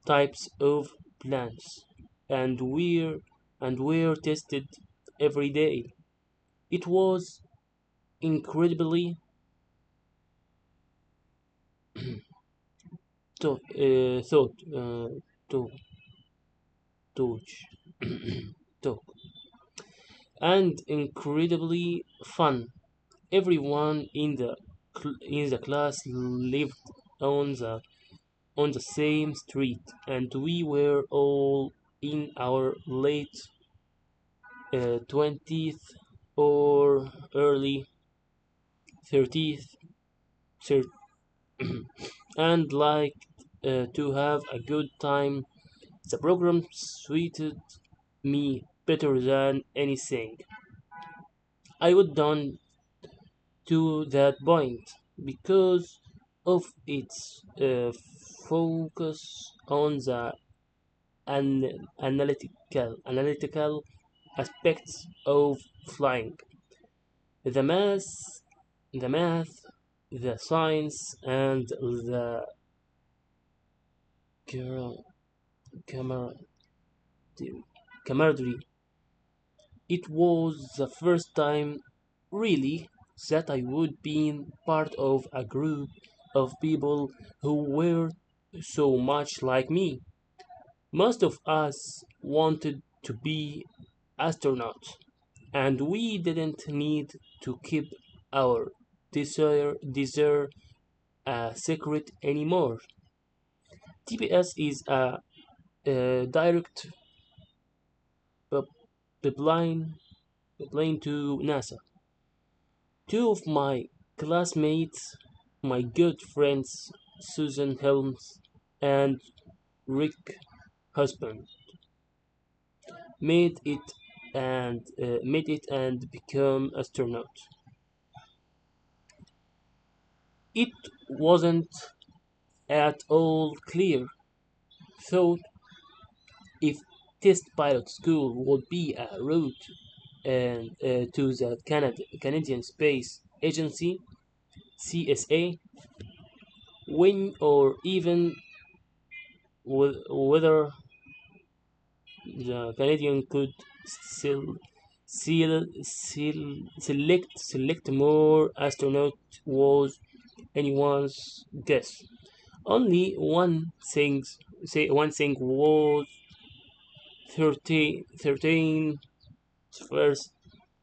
[SPEAKER 1] types of plants, and were tested every day. It was incredibly to, thought to touch to and incredibly fun. Everyone in the class lived on the same street, and we were all in our 20th or early 30th, and like to have a good time. The program suited me better than anything I would done to that point because of its focus on the analytical aspects of flying, the math, the math, the science, and the camera, camera, camaraderie. It was the first time, really, that I would be part of a group of people who were so much like me. Most of us wanted to be astronauts, and we didn't need to keep our desire a secret anymore. TPS is a direct pipeline, pipeline to NASA. Two of my classmates, my good friends Susan Helms and Rick Husband, made it and become astronauts. It wasn't at all clear, thought, if test pilot school would be a route to the Canadian Space Agency (CSA), when or even whether the Canadian could still select more astronauts was anyone's guess. Only one thing was 13 first.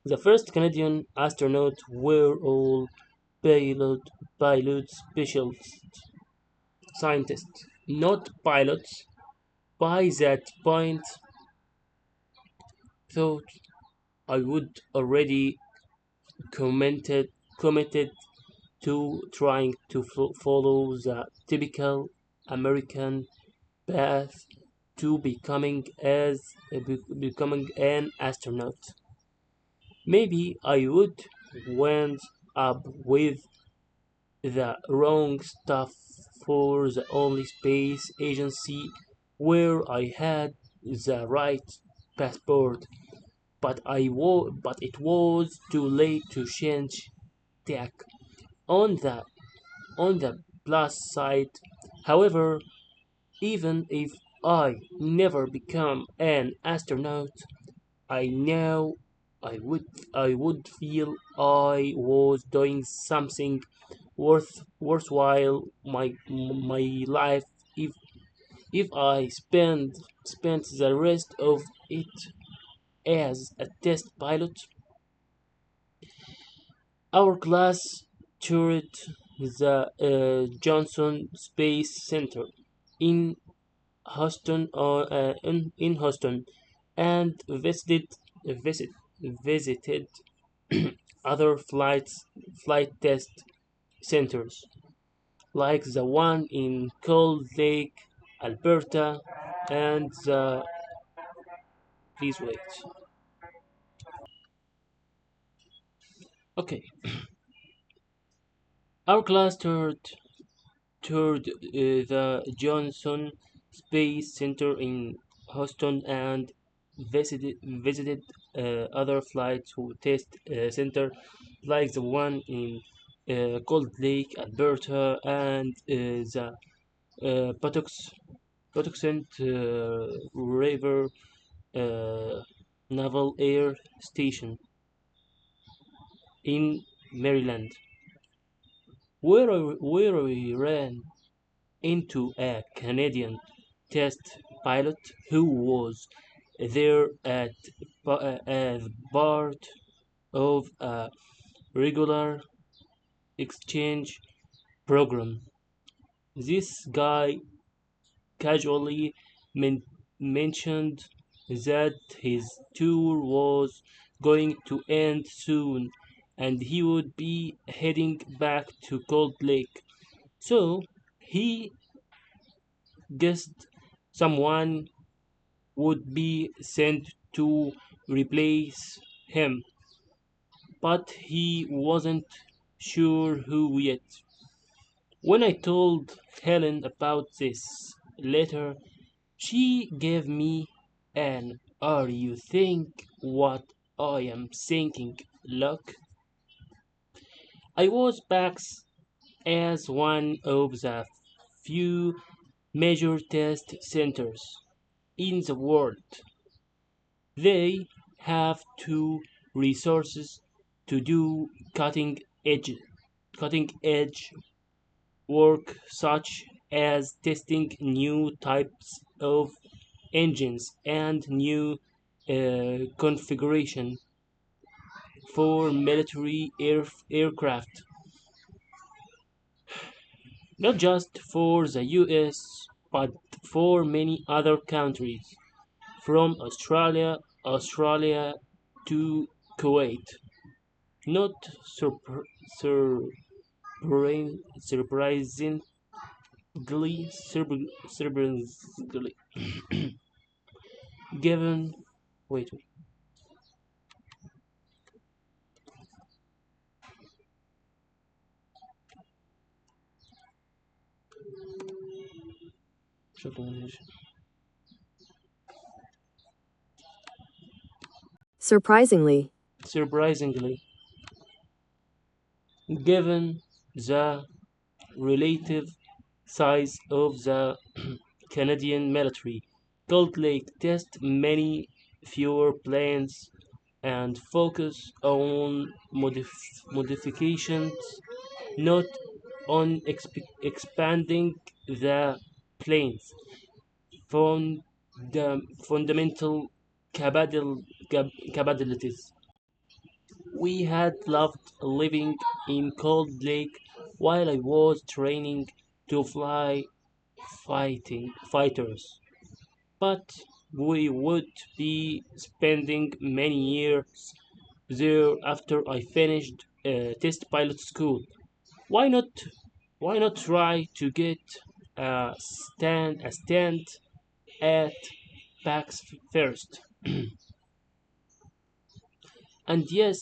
[SPEAKER 1] The first Canadian astronauts were all pilot specialists, scientists, not pilots. By that point, thought I would already committed to trying to follow the typical American path to becoming an astronaut. Maybe I would wind up with the wrong stuff for the only space agency where I had the right passport, but it was too late to change tack. On the on the plus side, however, even if I never become an astronaut, I know I would feel I was doing something worthwhile my life if I spent the rest of it as a test pilot. Our class toured the Johnson Space Center in in Houston and visit, visited other flight test centers like the one in Cold Lake, Alberta, and the please wait. Okay, our class toured the Johnson Space Center in Houston and visited other flight to test center like the one in Cold Lake, Alberta, and the Patuxent River uh, Naval Air Station in Maryland, where we ran into a Canadian test pilot who was there as part of a regular exchange program. This guy casually mentioned that his tour was going to end soon and he would be heading back to Cold Lake. So he guessed someone would be sent to replace him, but he wasn't sure who yet. When I told Helen about this later, she gave me an "Are you think what I am thinking" look. I was back as one of the few major test centers in the world. They have two resources to do cutting edge work such as testing new types of engines and new configuration for military aircraft, not just for the US, but for many other countries, from Australia to Kuwait. Not surprisingly, surprisingly, given wait,
[SPEAKER 2] Surprisingly,
[SPEAKER 1] surprisingly, given the relative size of the Canadian military, Cold Lake test many fewer planes and focus on modifications, not on expanding the planes. The fundamental capabilities. We had loved living in Cold Lake while I was training to fly fighting fighters, but we would be spending many years there after I finished test pilot school. Why not? Why not try to get a stand at PAX first? And yes,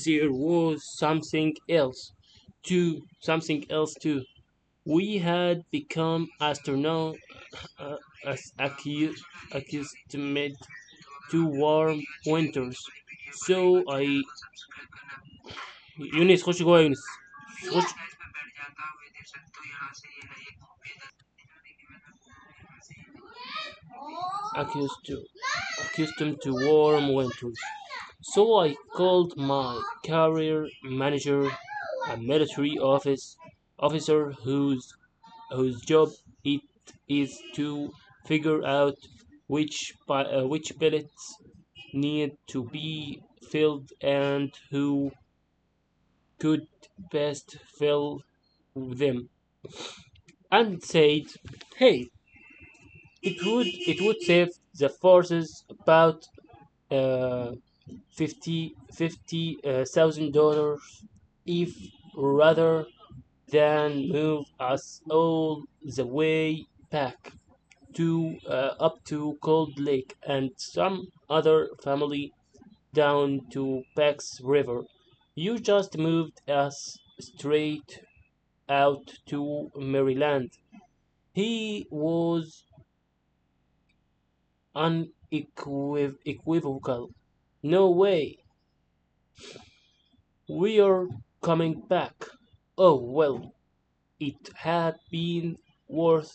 [SPEAKER 1] there was something else too. We had become uh, accustomed to warm winters. So I يونس خش جوه يونس خش accustomed accustomed to warm winters. So I called my career manager, a military officer whose job it is to figure out which pellets need to be filled and who could best fill them, and said, "Hey, it would save the forces about uh, $50,000 if rather than move us all the way back to up to Cold Lake and some other family down to Pax River. You just moved us straight out to Maryland." He was unequivocal. "No way. We're coming back." Oh well, it had been worth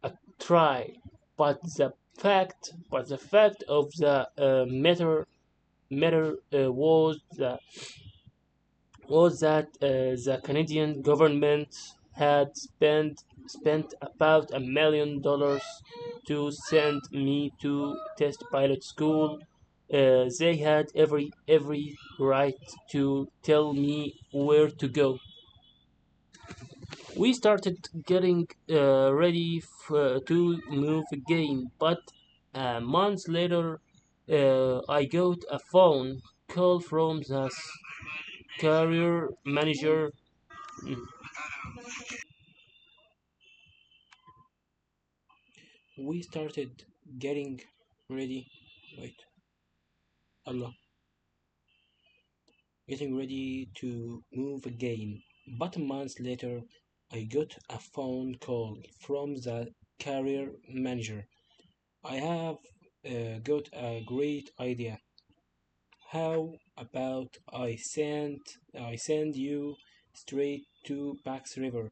[SPEAKER 1] a try, but the fact of the matter was that the Canadian government had spent about $1 million to send me to test pilot school. They had every right to tell me where to go. We started getting ready to move again, but A month later, I got a phone call from the career manager. Mm. We started getting ready. Wait, Allah, getting ready to move again. But a month later, I got a phone call from the career manager. I have got a great idea. How about I send you straight to Pax River?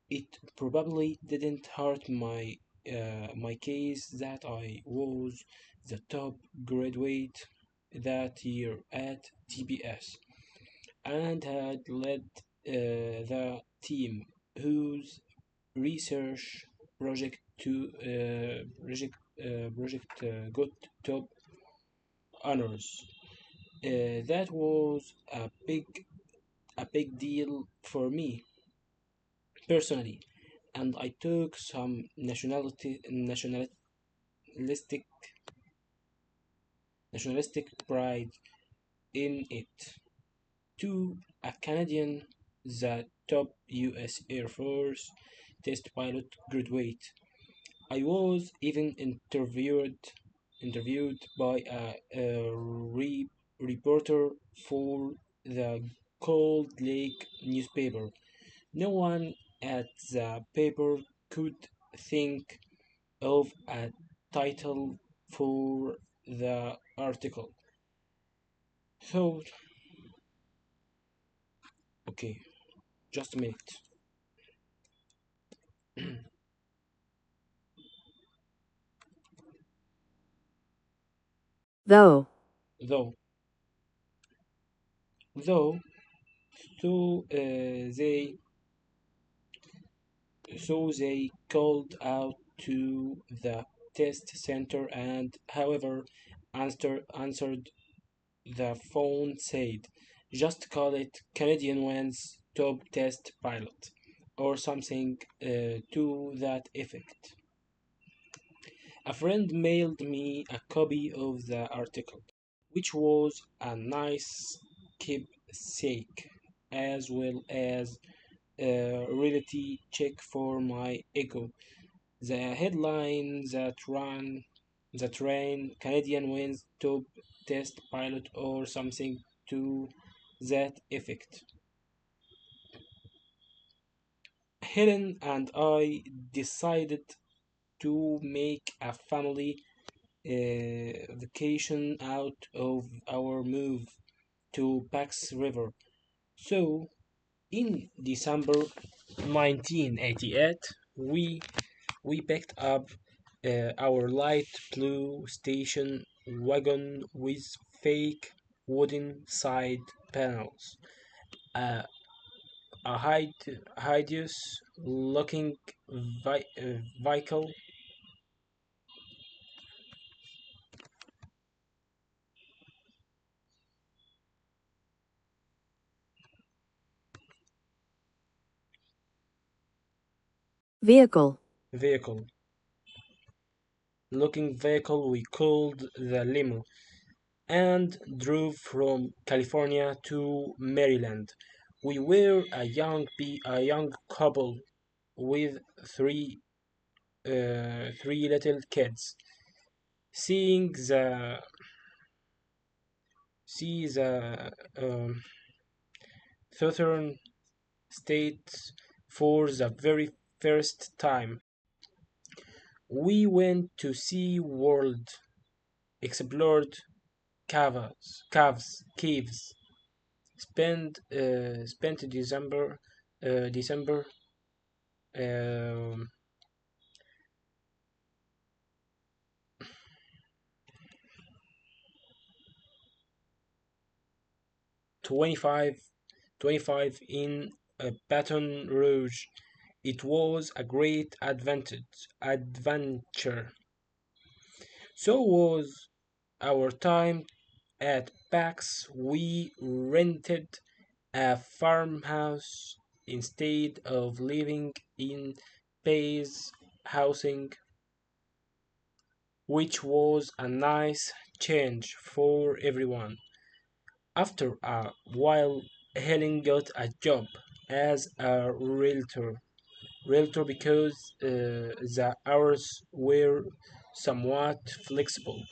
[SPEAKER 1] It probably didn't hurt my case that I was the top graduate that year at TBS and had led the team whose research project got top honors. That was a big deal for me personally, and I took some nationalistic pride in it. To a Canadian, the top U.S. Air Force test pilot graduate, I was even interviewed by a reporter for the Cold Lake newspaper. No one at the paper could think of a title for the article. So, okay, just a minute.
[SPEAKER 2] Though,
[SPEAKER 1] though, though, so they called out to the test center and, however, answered the phone said, just call it Canadian Wins Top Test Pilot or something to that effect. A friend mailed me a copy of the article, which was a nice keepsake as well as a reality check for my ego. The headline that ran Canadian wins top test pilot or something to that effect. Helen and I decided to make a family vacation out of our move to Pax River. So, in December 1988, we picked up our light blue station wagon with fake wooden side panels, uh, a hideous looking vehicle,
[SPEAKER 2] vehicle,
[SPEAKER 1] vehicle vehicle we called the limo, and drove from California to Maryland. We were a young couple with three little kids. Seeing the see the southern states for the very first time. We went to see world, explored caves, spent December um, 25 25 in Baton Rouge. It was a great adventure. So was our time at PAX. We rented a farmhouse instead of living in base housing. which was a nice change for everyone. After a while, Helen got a job as a realtor because the hours were somewhat flexible.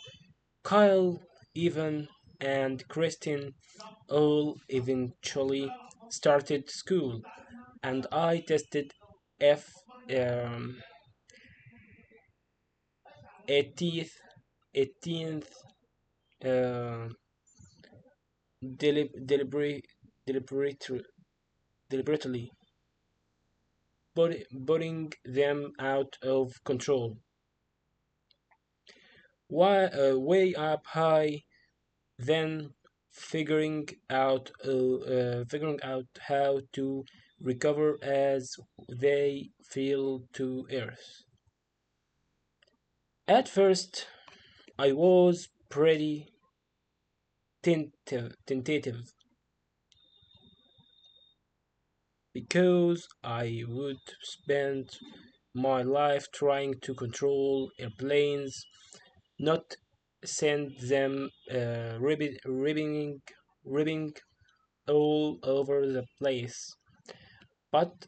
[SPEAKER 1] Kyle, Evan, and Kristen all eventually started school, and I tested F um, 18th 18th uh, deliberately, deliberately putting them out of control. Way up high, then figuring out how to recover as they fell to earth. At first, I was pretty tentative because I would spend my life trying to control airplanes, not send them ribbing all over the place. But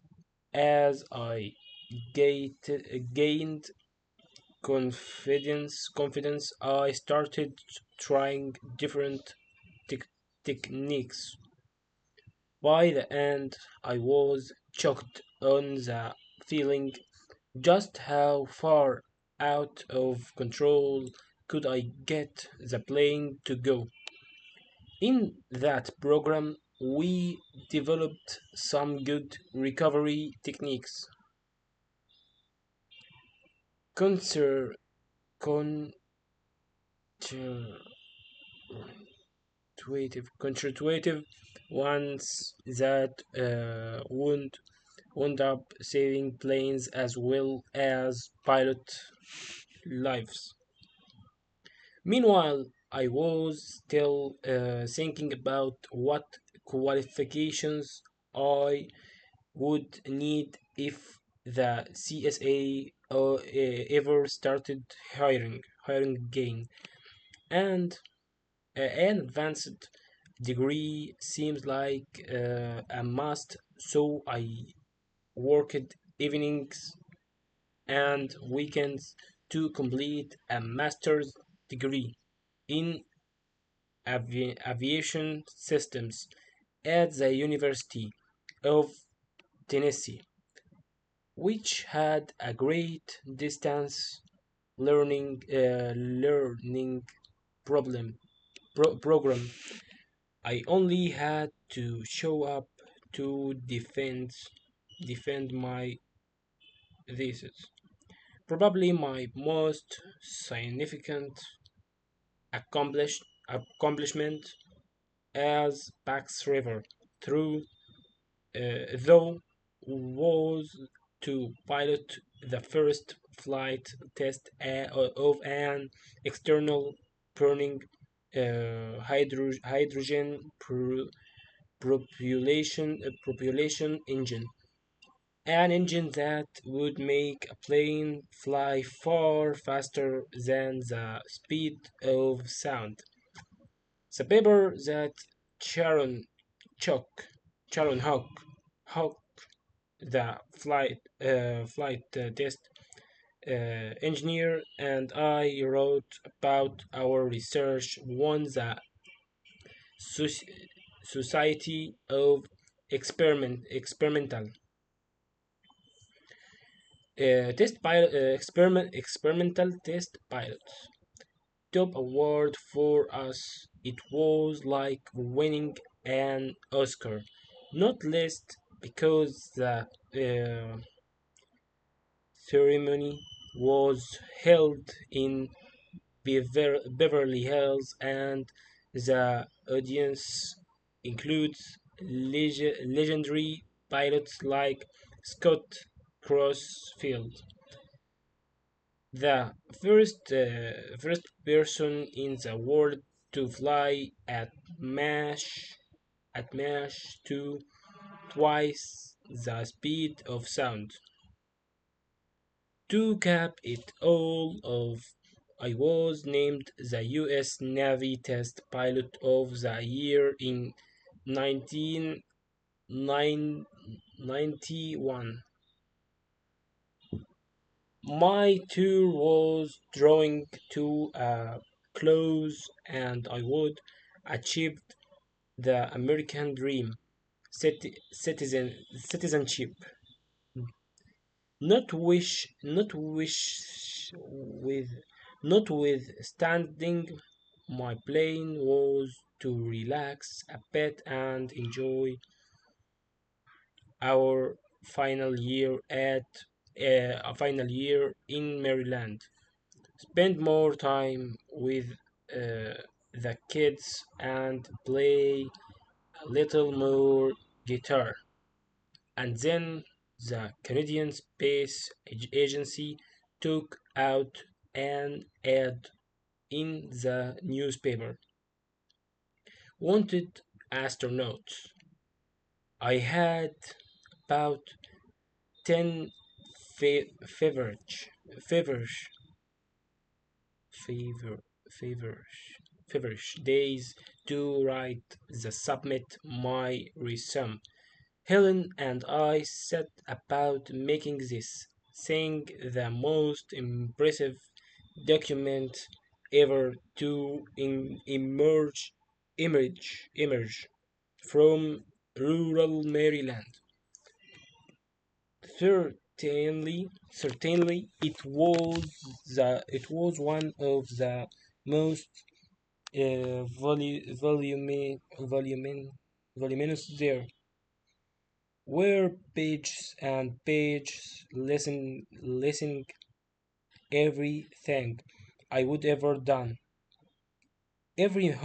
[SPEAKER 1] as I gained confidence, I started trying different tech techniques. By the end, I was shocked on the feeling just how far out of control could I get the plane to go. In that program, we developed some good recovery techniques. Conser- con- contributive ones that wound up saving planes as well as pilot lives. Meanwhile, I was still thinking about what qualifications I would need if the CSA ever started hiring again. And an advanced degree seems like a must, so I worked evenings and weekends to complete a master's degree in aviation systems at the University of Tennessee, which had a great distance learning program. I only had to show up to defend my thesis. Probably my most significant accomplishment as Pax River through though was to pilot the first flight test of an external burning hydrogen propulsion engine, an engine that would make a plane fly far faster than the speed of sound. The paper that Sharon Chuck, Sharon Hawk, the flight test engineer, and I wrote about our research won the Soc- Society of Experimental Experimental Test Pilots top award for us. It was like winning an Oscar, not least because the ceremony was held in Beverly Hills and the audience includes legendary pilots like Scott Crossfield, the first person in the world to fly Mach 2 twice the speed of sound. To cap it all off, I was named the US Navy Test Pilot of the Year in 1991. My tour was drawing to a close and I would achieve the American dream, citizenship. Not wish with notwithstanding, my plan was to relax a bit and enjoy our final year at a final year in Maryland. Spend more time with the kids and play a little more guitar. And then the Canadian Space Agency took out an ad in the newspaper. Wanted astronauts. I had about 10 feverish, feverish, fever, feverish days to write the submit my resume. Helen and I set about making this thing the most impressive document ever to emerge from rural Maryland. Certainly, it was one of the most voluminous there were pages and pages listing everything I would ever done, every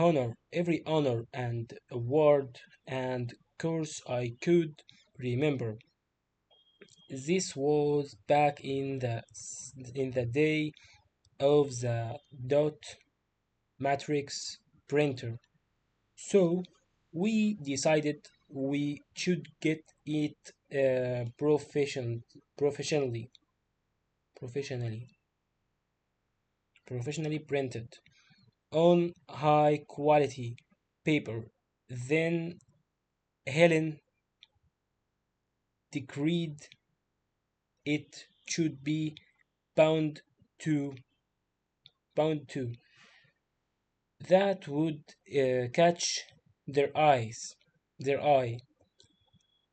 [SPEAKER 1] honor and award and course I could remember. This was back in the day of the dot matrix printer. So we decided we should get it professionally, professionally, professionally printed on high quality paper. Then Helen decreed it should be bound to bound to that would catch their eye.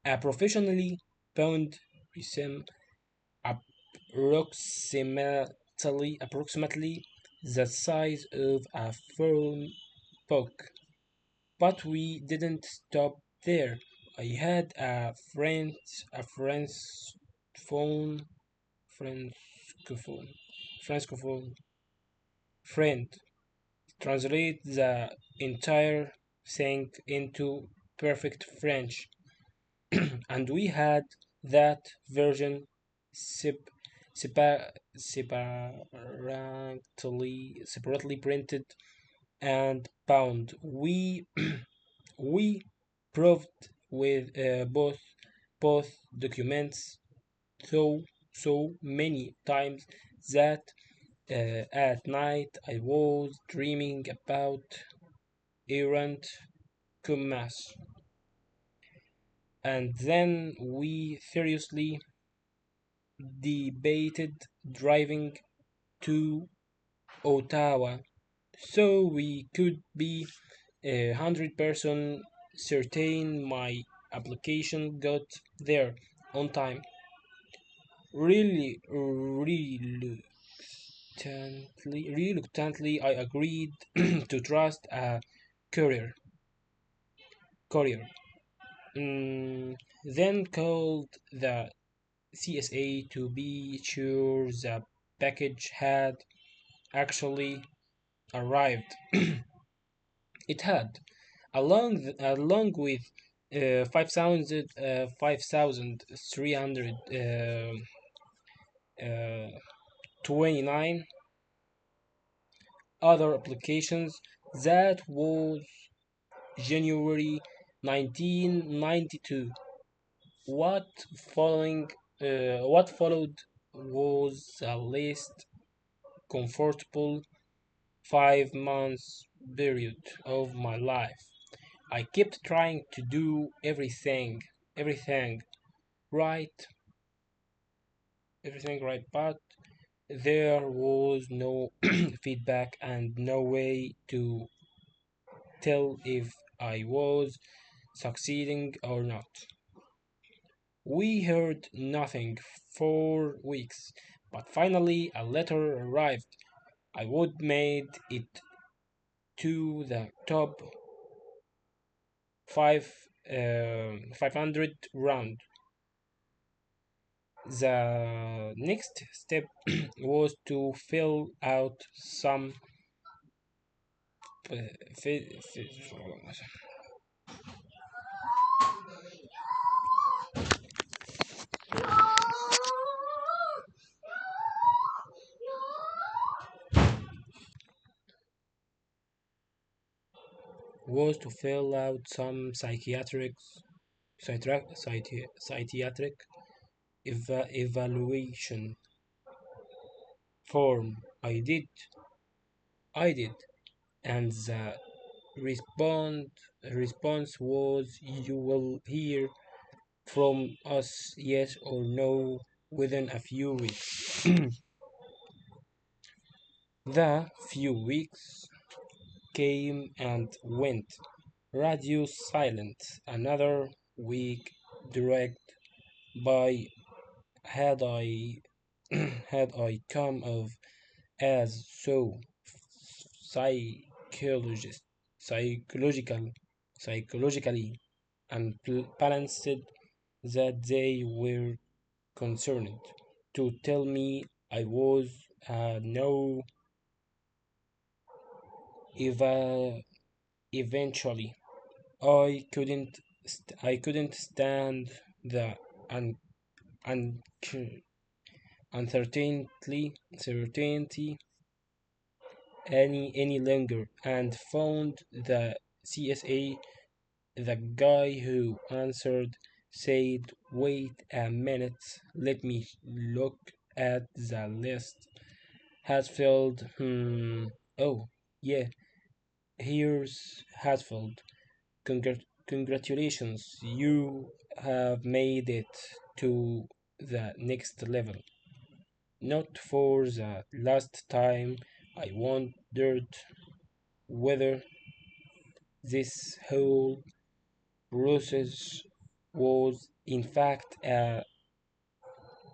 [SPEAKER 1] A professionally bound resume approximately the size of a phone book. But we didn't stop there. I had a phone, francophone, francophone friend translate the entire thing into perfect French, and we had that version sep- separately printed and bound. We proved with both documents so many times that at night I was dreaming about errant commerce. And then we seriously debated driving to Ottawa so we could be 100% certain my application got there on time. Really, reluctantly, I agreed to trust a courier. Courier. Then called the CSA to be sure the package had actually arrived. It had, along with 5,329 other applications. That was January 1992. What following what followed was a list comfortable 5 months period of my life. I kept trying to do everything right, everything right, but there was no feedback and no way to tell if I was succeeding or not. We heard nothing for weeks, but finally a letter arrived. I would made it to the top 500 round. The next step was to fill out some uh, fi- fi- was to fill out some psychiatric evaluation form. I did, and the respond response was, "You will hear from us yes or no within a few weeks." The few weeks came and went. Radio silent. Another week dragged by. Had I had I come of as so psychologist psychological psychologically unbalanced that they were concerned to tell me I was no eva- eventually I couldn't stand the un- un- uncertainty any longer and found the CSA. The guy who answered said, "Wait a minute, let me look at the list." Hatfield, oh, yeah, here's Hatfield. Congratulations, you have made it to the next level. Not for the last time, I wondered whether this whole process was in fact a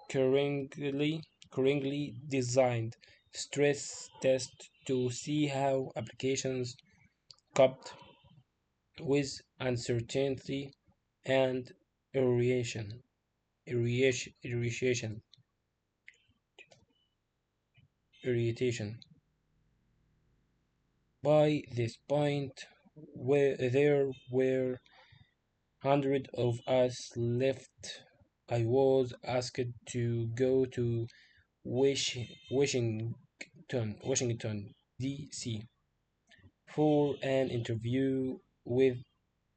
[SPEAKER 1] currently designed stress test to see how applications coped with uncertainty and irritation, irritation, irritation. By this point, there were hundreds of us left. I was asked to go to Washington, D.C. for an interview with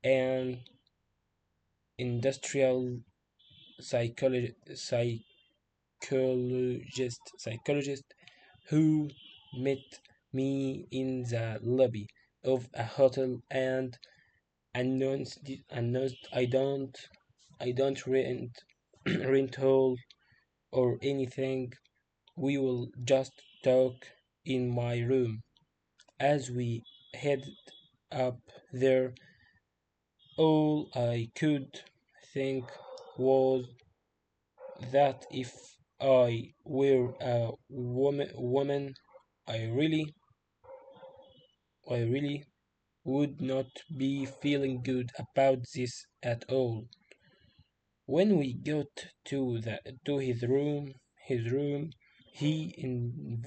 [SPEAKER 1] an industrial psychologist who met me in the lobby of a hotel and announced I don't rent rent hall or anything. We will just talk in my room. As we headed up there, all I could think was that if I were a woman, I really, I really would not be feeling good about this at all. When we got to his room, he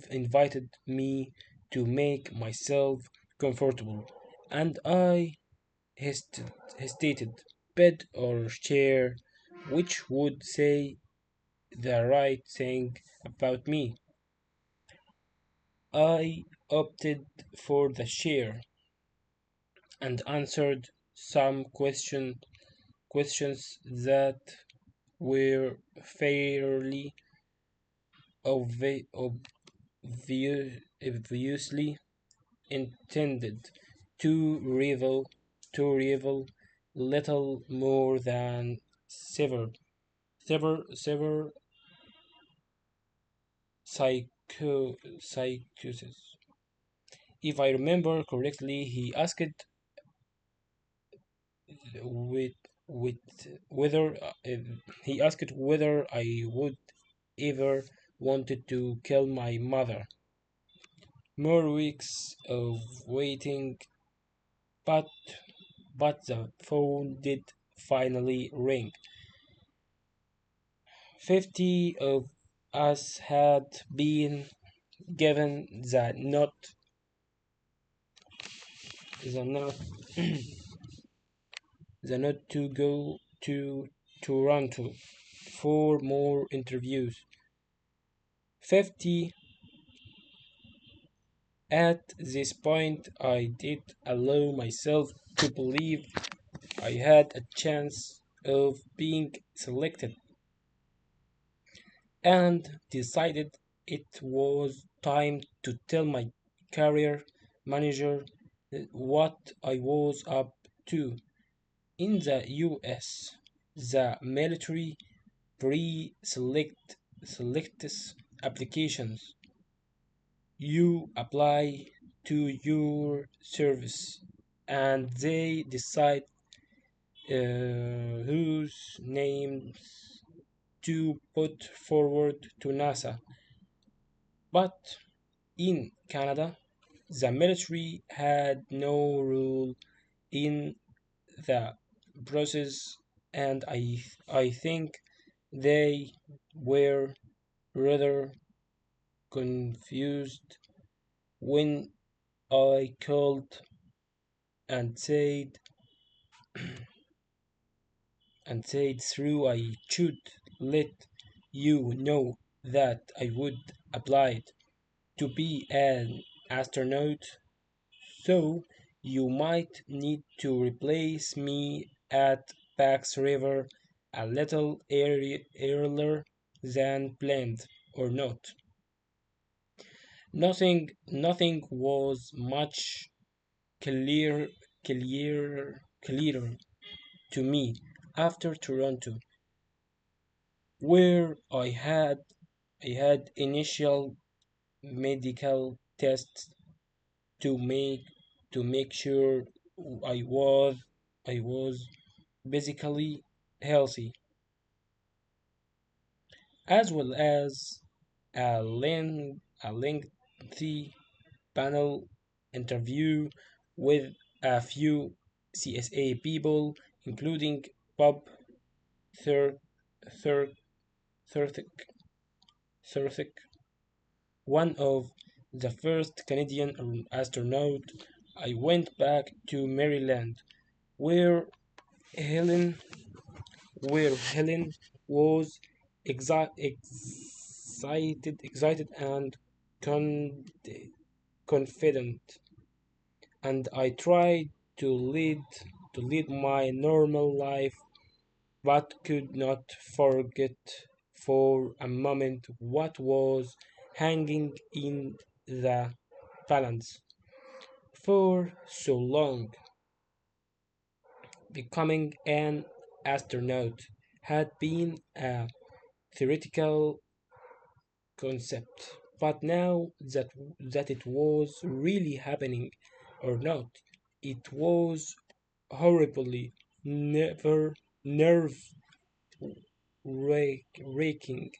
[SPEAKER 1] invited me to make myself comfortable, and I hesitated, bed or chair, which would say the right thing about me. I opted for the chair and answered some questions that were fairly obvious obviously intended to reveal little more than severe psychosis. If I remember correctly, he asked with with whether he asked whether I would ever wanted to kill my mother. More weeks of waiting, but the phone did finally ring. 50 of us had been given the note, the note to go to Toronto for more interviews. 50. At this point, I did allow myself to believe I had a chance of being selected and decided it was time to tell my career manager what I was up to. In the US, the military pre-select selects applications. You apply to your service and they decide whose names to put forward to NASA. But in Canada, the military had no role in the process, and I think they were rather confused when I called and said through I should let you know that I would apply to be an astronaut, so you might need to replace me at Pax River a little earlier than planned or not. Nothing was much clear, clearer to me after Toronto, where I had initial medical tests to make sure I was I was basically healthy, as well as a lengthy panel interview with a few CSA people, including Bob Thur Thur Thurthick, Thurthick, one of the first Canadian astronauts. I went back to Maryland, where Helen Helen was excited and con- confident, and I tried to lead my normal life, but could not forget for a moment what was hanging in the balance for so long. Becoming an astronaut had been a theoretical concept, but now that it was really happening or not, it was horribly never nerve wreaking.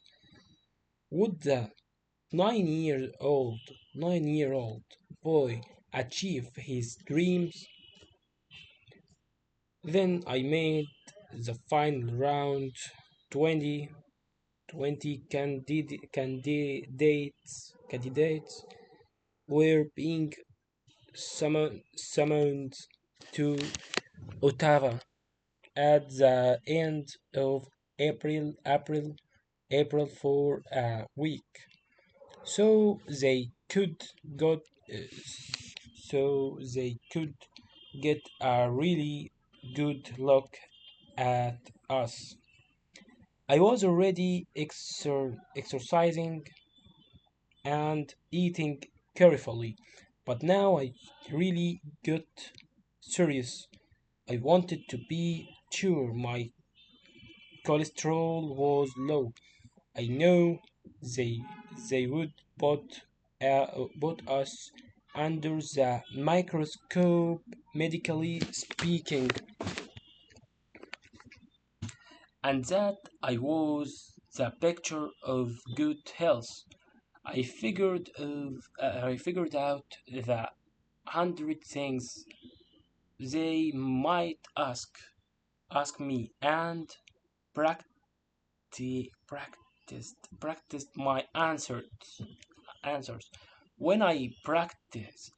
[SPEAKER 1] Would the 9-year old boy achieve his dreams? Then I made the final round. 20 20 candidates were being summoned to Ottawa at the end of April for a week, so they could got uh, so they could get a really good look at us. I was already exercising and eating carefully. But now I really got serious. I wanted to be sure my cholesterol was low. I know they they would put us under the microscope, medically speaking, and that I was the picture of good health. I figured out the 100 things they might ask me, and practiced my answers. When I practiced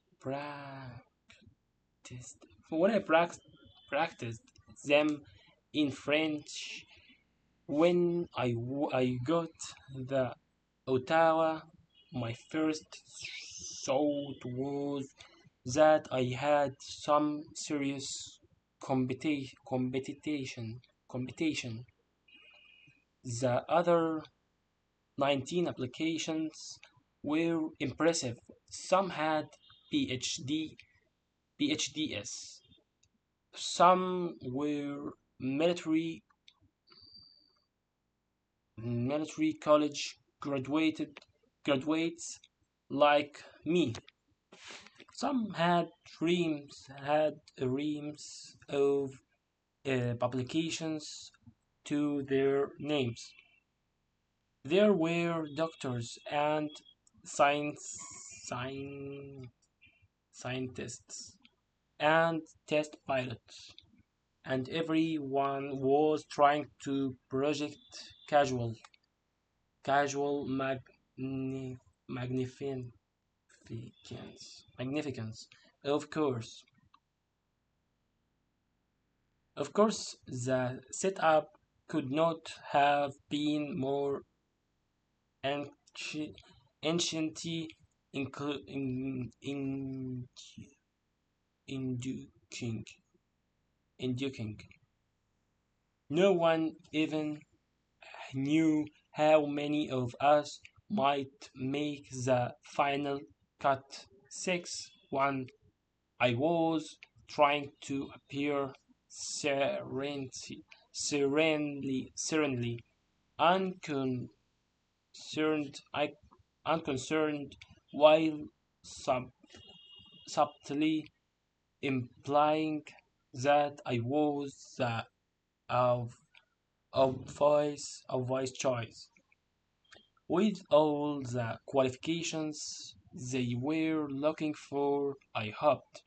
[SPEAKER 1] when I practiced them in French, when I got the Ottawa, my first thought was that I had some serious competition. The other 19 applications were impressive. Some had PhDs. Some were military college graduates like me. Some had reams of publications to their names. There were doctors and science, scientists and test pilots, and everyone was trying to project casual magnificence. Magnificence. Of course, the setup could not have been more ancient, anciently in, inducing. inducing. No one even knew how many of us might make the final cut. 6 1. I was trying to appear serenely unconcerned, I, unconcerned while subtly implying that I was the of voice choice. With all the qualifications they were looking for, I hoped.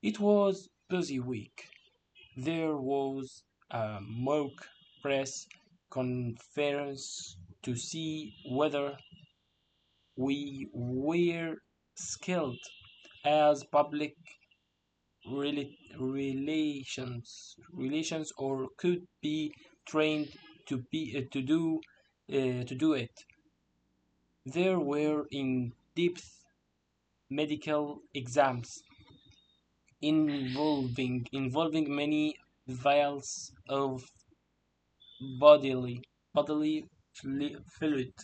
[SPEAKER 1] It was busy week. There was a mock press conference to see whether we were skilled as public relations or could be trained to do it. There were in-depth medical exams involving many vials of bodily bodily fluid,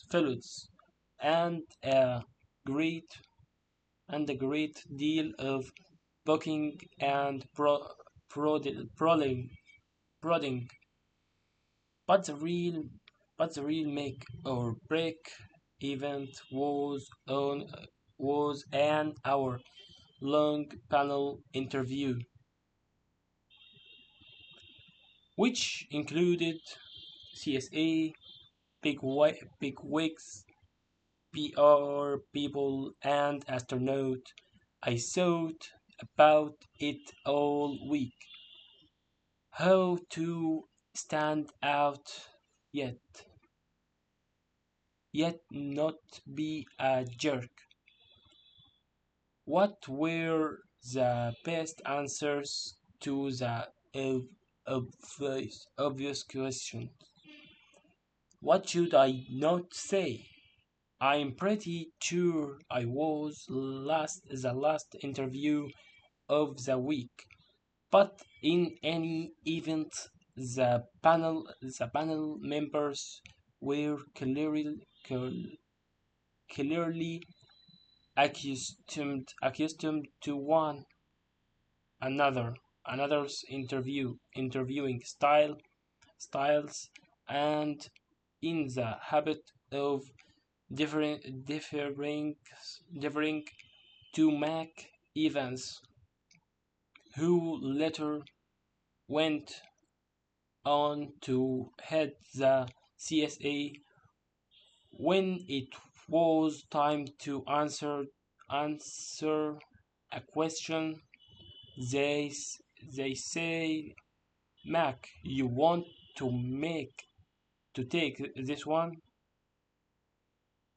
[SPEAKER 1] fluids and great a great deal of booking and prodding. But the real make or break event was an hour long panel interview, which included CSA, big wigs, PR people, and astronaut. I thought about it all week. How to stand out yet not be a jerk. What were the best answers to the obvious question? What should I not say? I'm pretty sure I was the last interview of the week, but in any event, the panel members were clearly accustomed to one another's interviewing styles, and in the habit of differing to Mac Evans, who later went on to head the CSA. When it was time to answer a question, they they say, Mac, you want to take this one?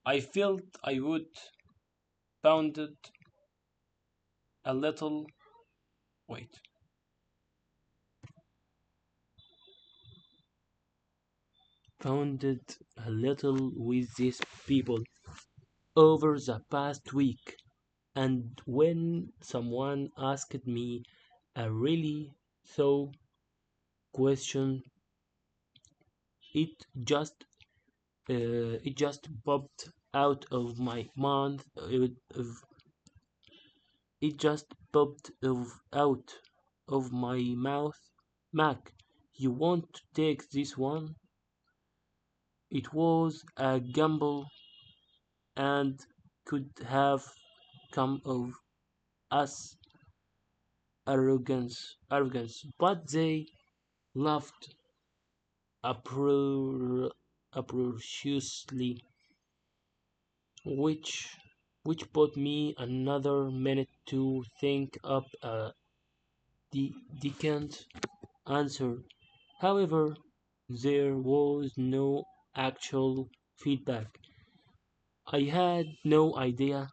[SPEAKER 1] I felt I would pounded a little. Wait. Pounded a little with these people over the past week, and when someone asked me a really so question, it just it just popped out of my mouth. It just popped out of my mouth. Mac, you want to take this one? It was a gamble and could have come of us but they laughed uproariously, which put me another minute to think up a decent answer. However, there was no actual feedback. I had no idea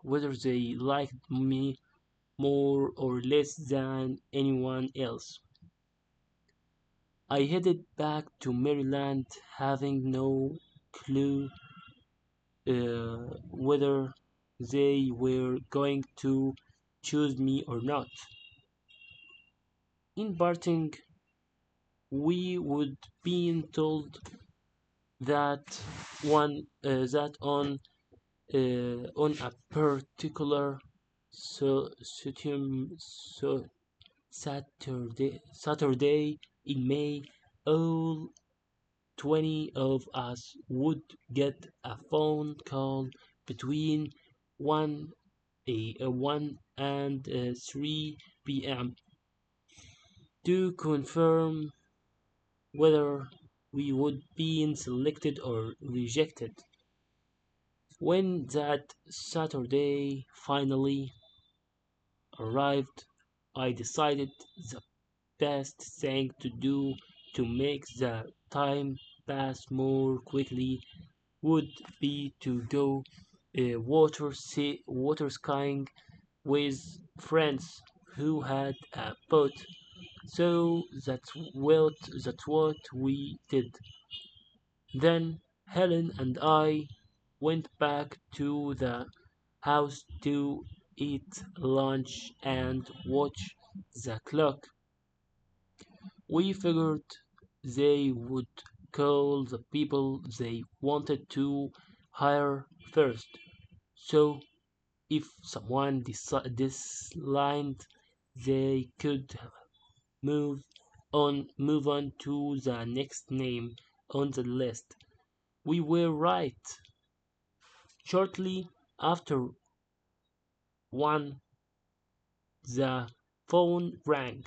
[SPEAKER 1] whether they liked me more or less than anyone else. I headed back to Maryland having no clue whether they were going to choose me or not. In parting, we would been told that on a particular Saturday in May, all 20 of us would get a phone call between 1 and 3 p.m. to confirm whether we would be selected or rejected. When that Saturday finally arrived, I decided the best thing to do to make the time pass more quickly would be to go water skiing with friends who had a boat. So that's what we did. Then Helen and I went back to the house to eat lunch and watch the clock. We figured they would call the people they wanted to hire first. So if someone disliked, they could move on to the next name on the list. We were right. Shortly after one, the phone rang,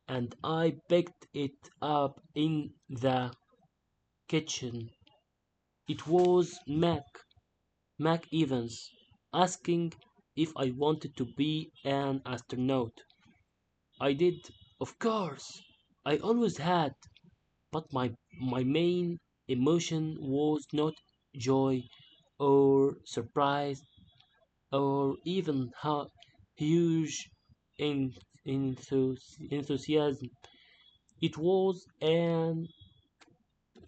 [SPEAKER 1] and I picked it up in the kitchen. It was Mac Evans, asking if I wanted to be an astronaut. I did, of course. I always had, but my main emotion was not joy or surprise or even huge en- enthusiasm. It was an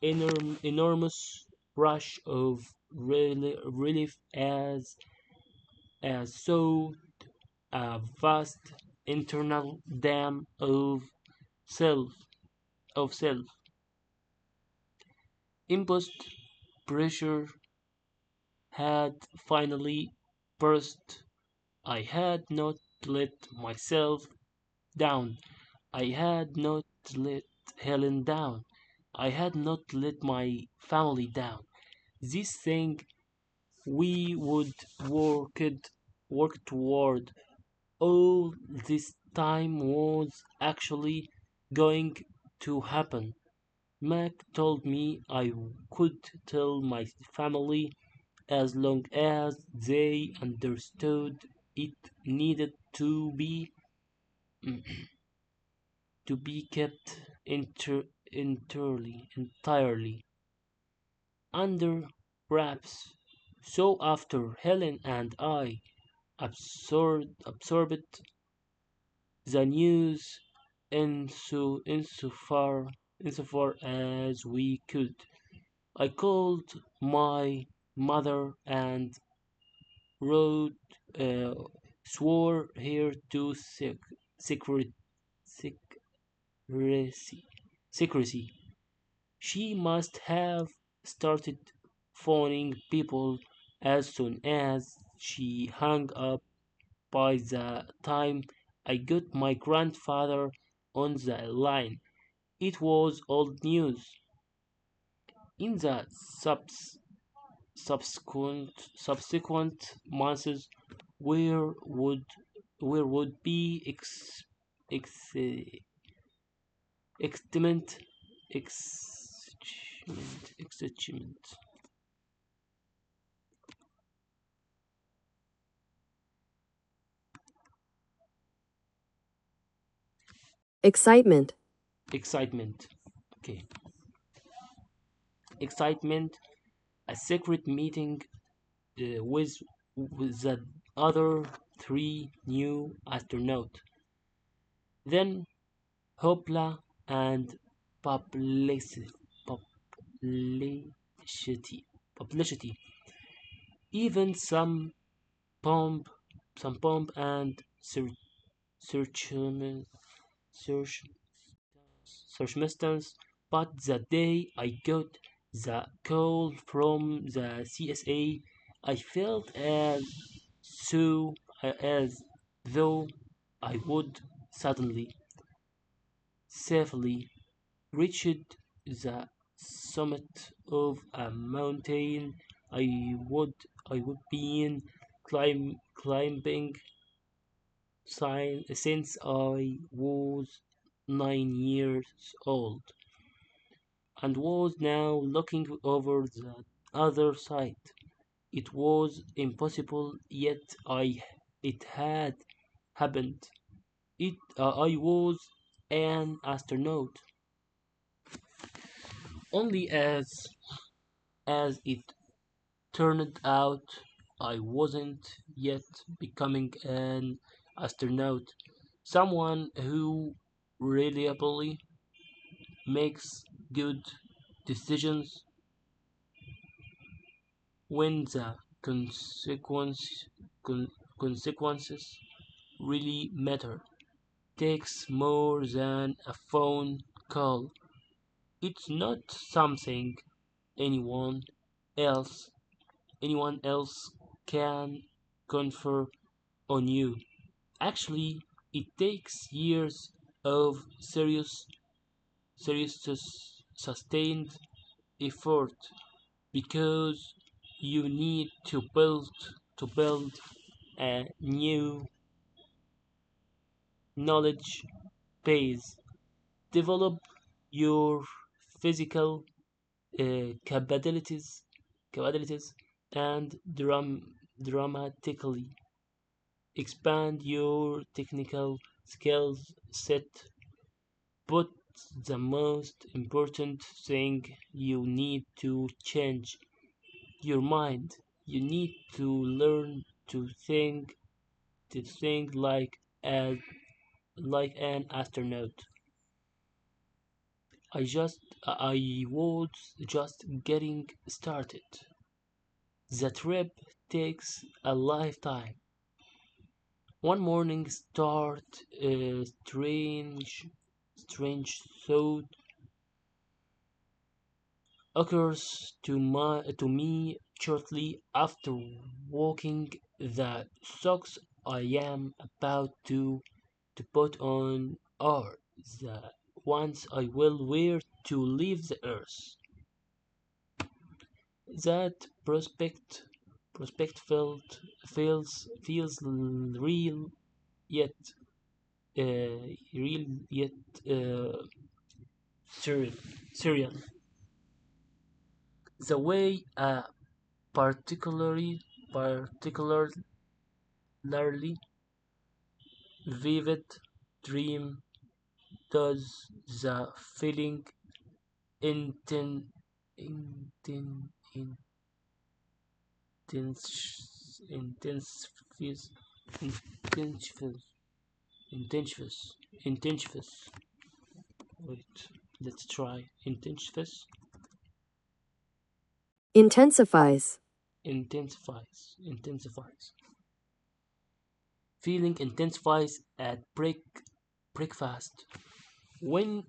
[SPEAKER 1] enormous rush of relief as so a vast internal dam self self imposed pressure had finally burst. I had not let myself down. I had not let Helen down. I had not let my family down. This thing we would work toward all this time was actually going to happen. Mac told me I could tell my family as long as they understood it needed to be kept entirely under wraps. So after Helen and I absorbed the news insofar as we could, I called my mother and wrote, uh, swore her to secret, secrecy. Secrecy. She must have started phoning people as soon as she hung up. By the time I got my grandfather on the line, it was old news. In the subsequent months, where would where would be ex, excitement, excitement,
[SPEAKER 2] excitement,
[SPEAKER 1] excitement. Okay, excitement. A secret meeting with the other three new astronauts. Then Hopla and publicity, publicity, publicity. Even pomp, some pomp and search, search, circumstance. But the day I got the call from the CSA, I felt so as though I would suddenly, safely reached the summit of a mountain I would been climbing since I was 9 years old, and was now looking over the other side. It was impossible, yet it had happened. I was an astronaut. Only as it turned out, I wasn't yet becoming an astronaut, someone who reliably makes good decisions when the consequence, con- consequences really matter. Takes more than a phone call. It's not something anyone else anyone else can confer on you. Actually, it takes years of serious sustained effort because you need to build a new knowledge base, develop your physical capabilities, and dramatically expand your technical skills set. But the most important thing, you need to change your mind. You need to learn to think like an astronaut. I was just getting started. The trip takes a lifetime. One morning start a strange thought occurs to me. shortly after walking the socks I am about to put on are the ones I will wear to leave the earth. That prospect feels yet real yet uh, surreal. surreal. The way a particularly vivid dream does the feeling inten, inten, intensifies intensifies intensifies intensifies wait let's try
[SPEAKER 2] intensifies,
[SPEAKER 1] intensifies feeling intensifies at breakfast when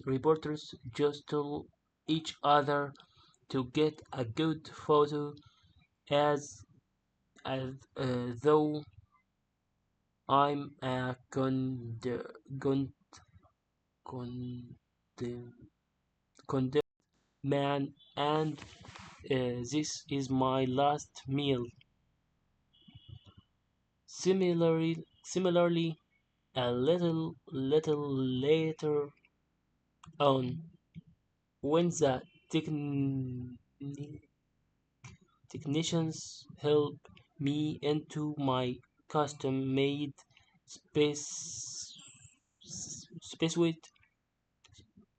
[SPEAKER 1] reporters just tell each other to get a good photo as though I'm a condemned man and this is my last meal. Similarly, a little later on, when the technicians help me into my custom-made space spacesuit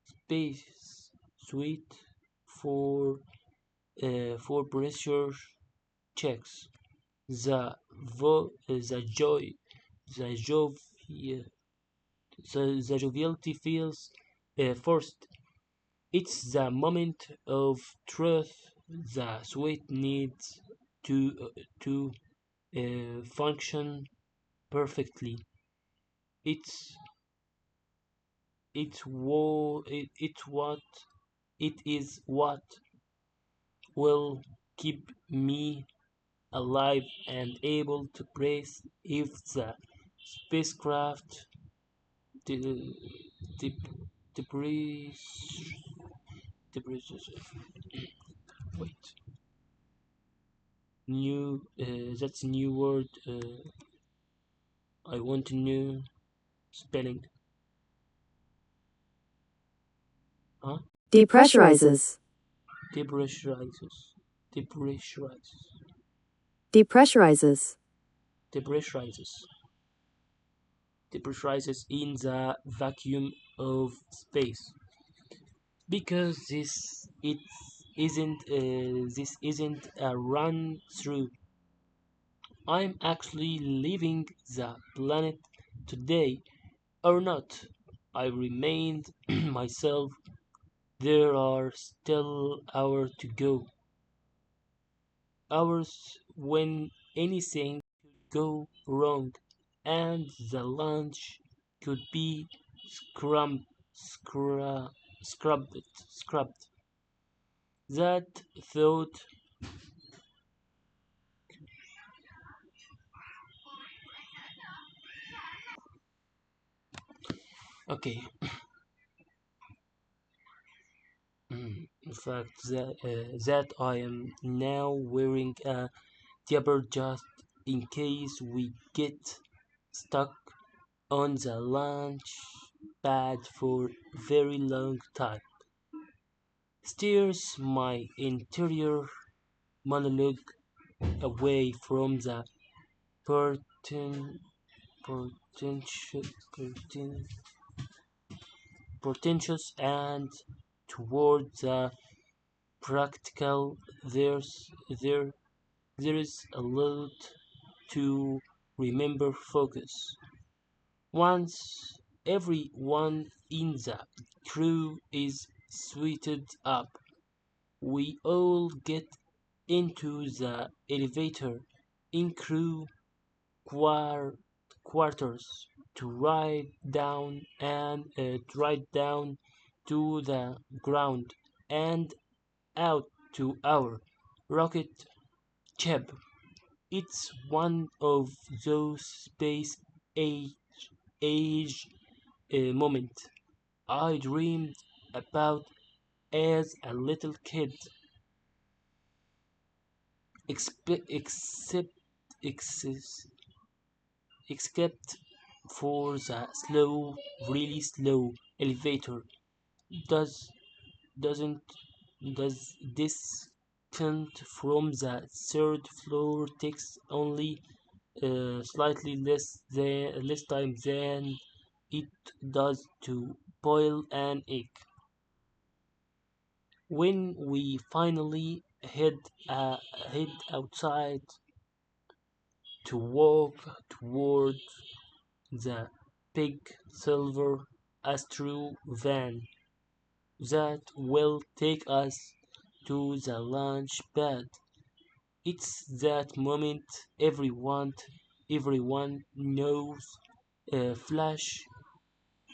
[SPEAKER 1] space suite for pressure checks. The joy, the joy, the joviality feels forced. It's the moment of truth. The suite needs to function perfectly. It's it's what it is what will keep me alive and able to brace if the spacecraft de- de- debris debris wait new that's new word I want to know spelling huh
[SPEAKER 2] depressurizes,
[SPEAKER 1] depressurizes depressurizes
[SPEAKER 2] depressurizes,
[SPEAKER 1] depressurizes depressurizes in the vacuum of space because this isn't a run through. I'm actually leaving the planet today or not. I remind myself there are still hours to go. Hours when anything could go wrong and the lunch could be scrum, scrubbed. That thought, okay, in fact, that I am now wearing a diaper just in case we get stuck on the launch pad for very long time steers my interior monologue away from the porten- portentous, portentous and toward the practical. There there is a lot to remember focus. Once everyone in the crew is suited up, we all get into the elevator in crew quar- quarters to ride down to the ground. and out to our rocket ship. It's one of those space age, age moments I dreamed about as a little kid, except, except, except for the slow, really slow elevator. Does doesn't does this count from the third floor takes only slightly less time than it does to boil an egg. When we finally head outside to walk toward the big silver Astro van that will take us to the launch pad, it's that moment everyone knows. Flash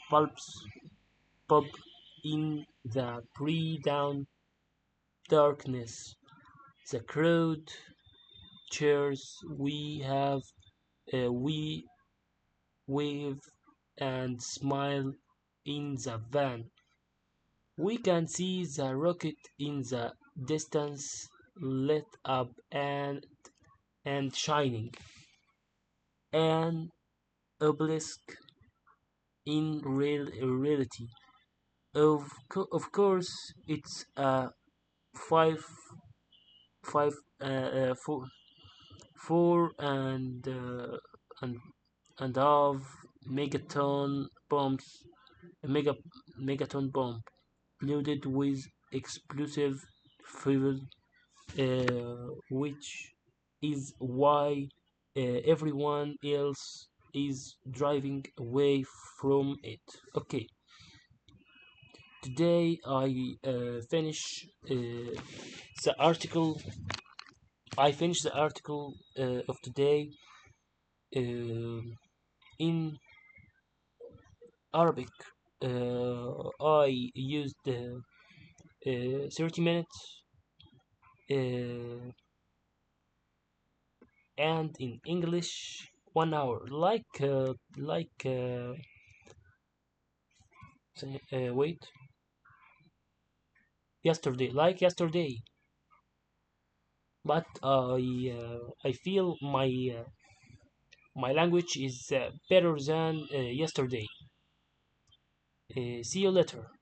[SPEAKER 1] bulbs pop in the pre-dawn darkness. The crowd cheers. We wave and smile in the van. We can see the rocket in the distance, lit up and shining. An obelisk in reality. Of course, it's a five five four four and and half megaton bombs mega megaton bomb loaded with explosive fuel, which is why everyone else is driving away from it. Okay, today I finish the article. I finished the article of today uh, in Arabic. I used 30 minutes, uh, and in English 1 hour. Wait, yesterday, like yesterday. But I feel my language is better than yesterday. See you later.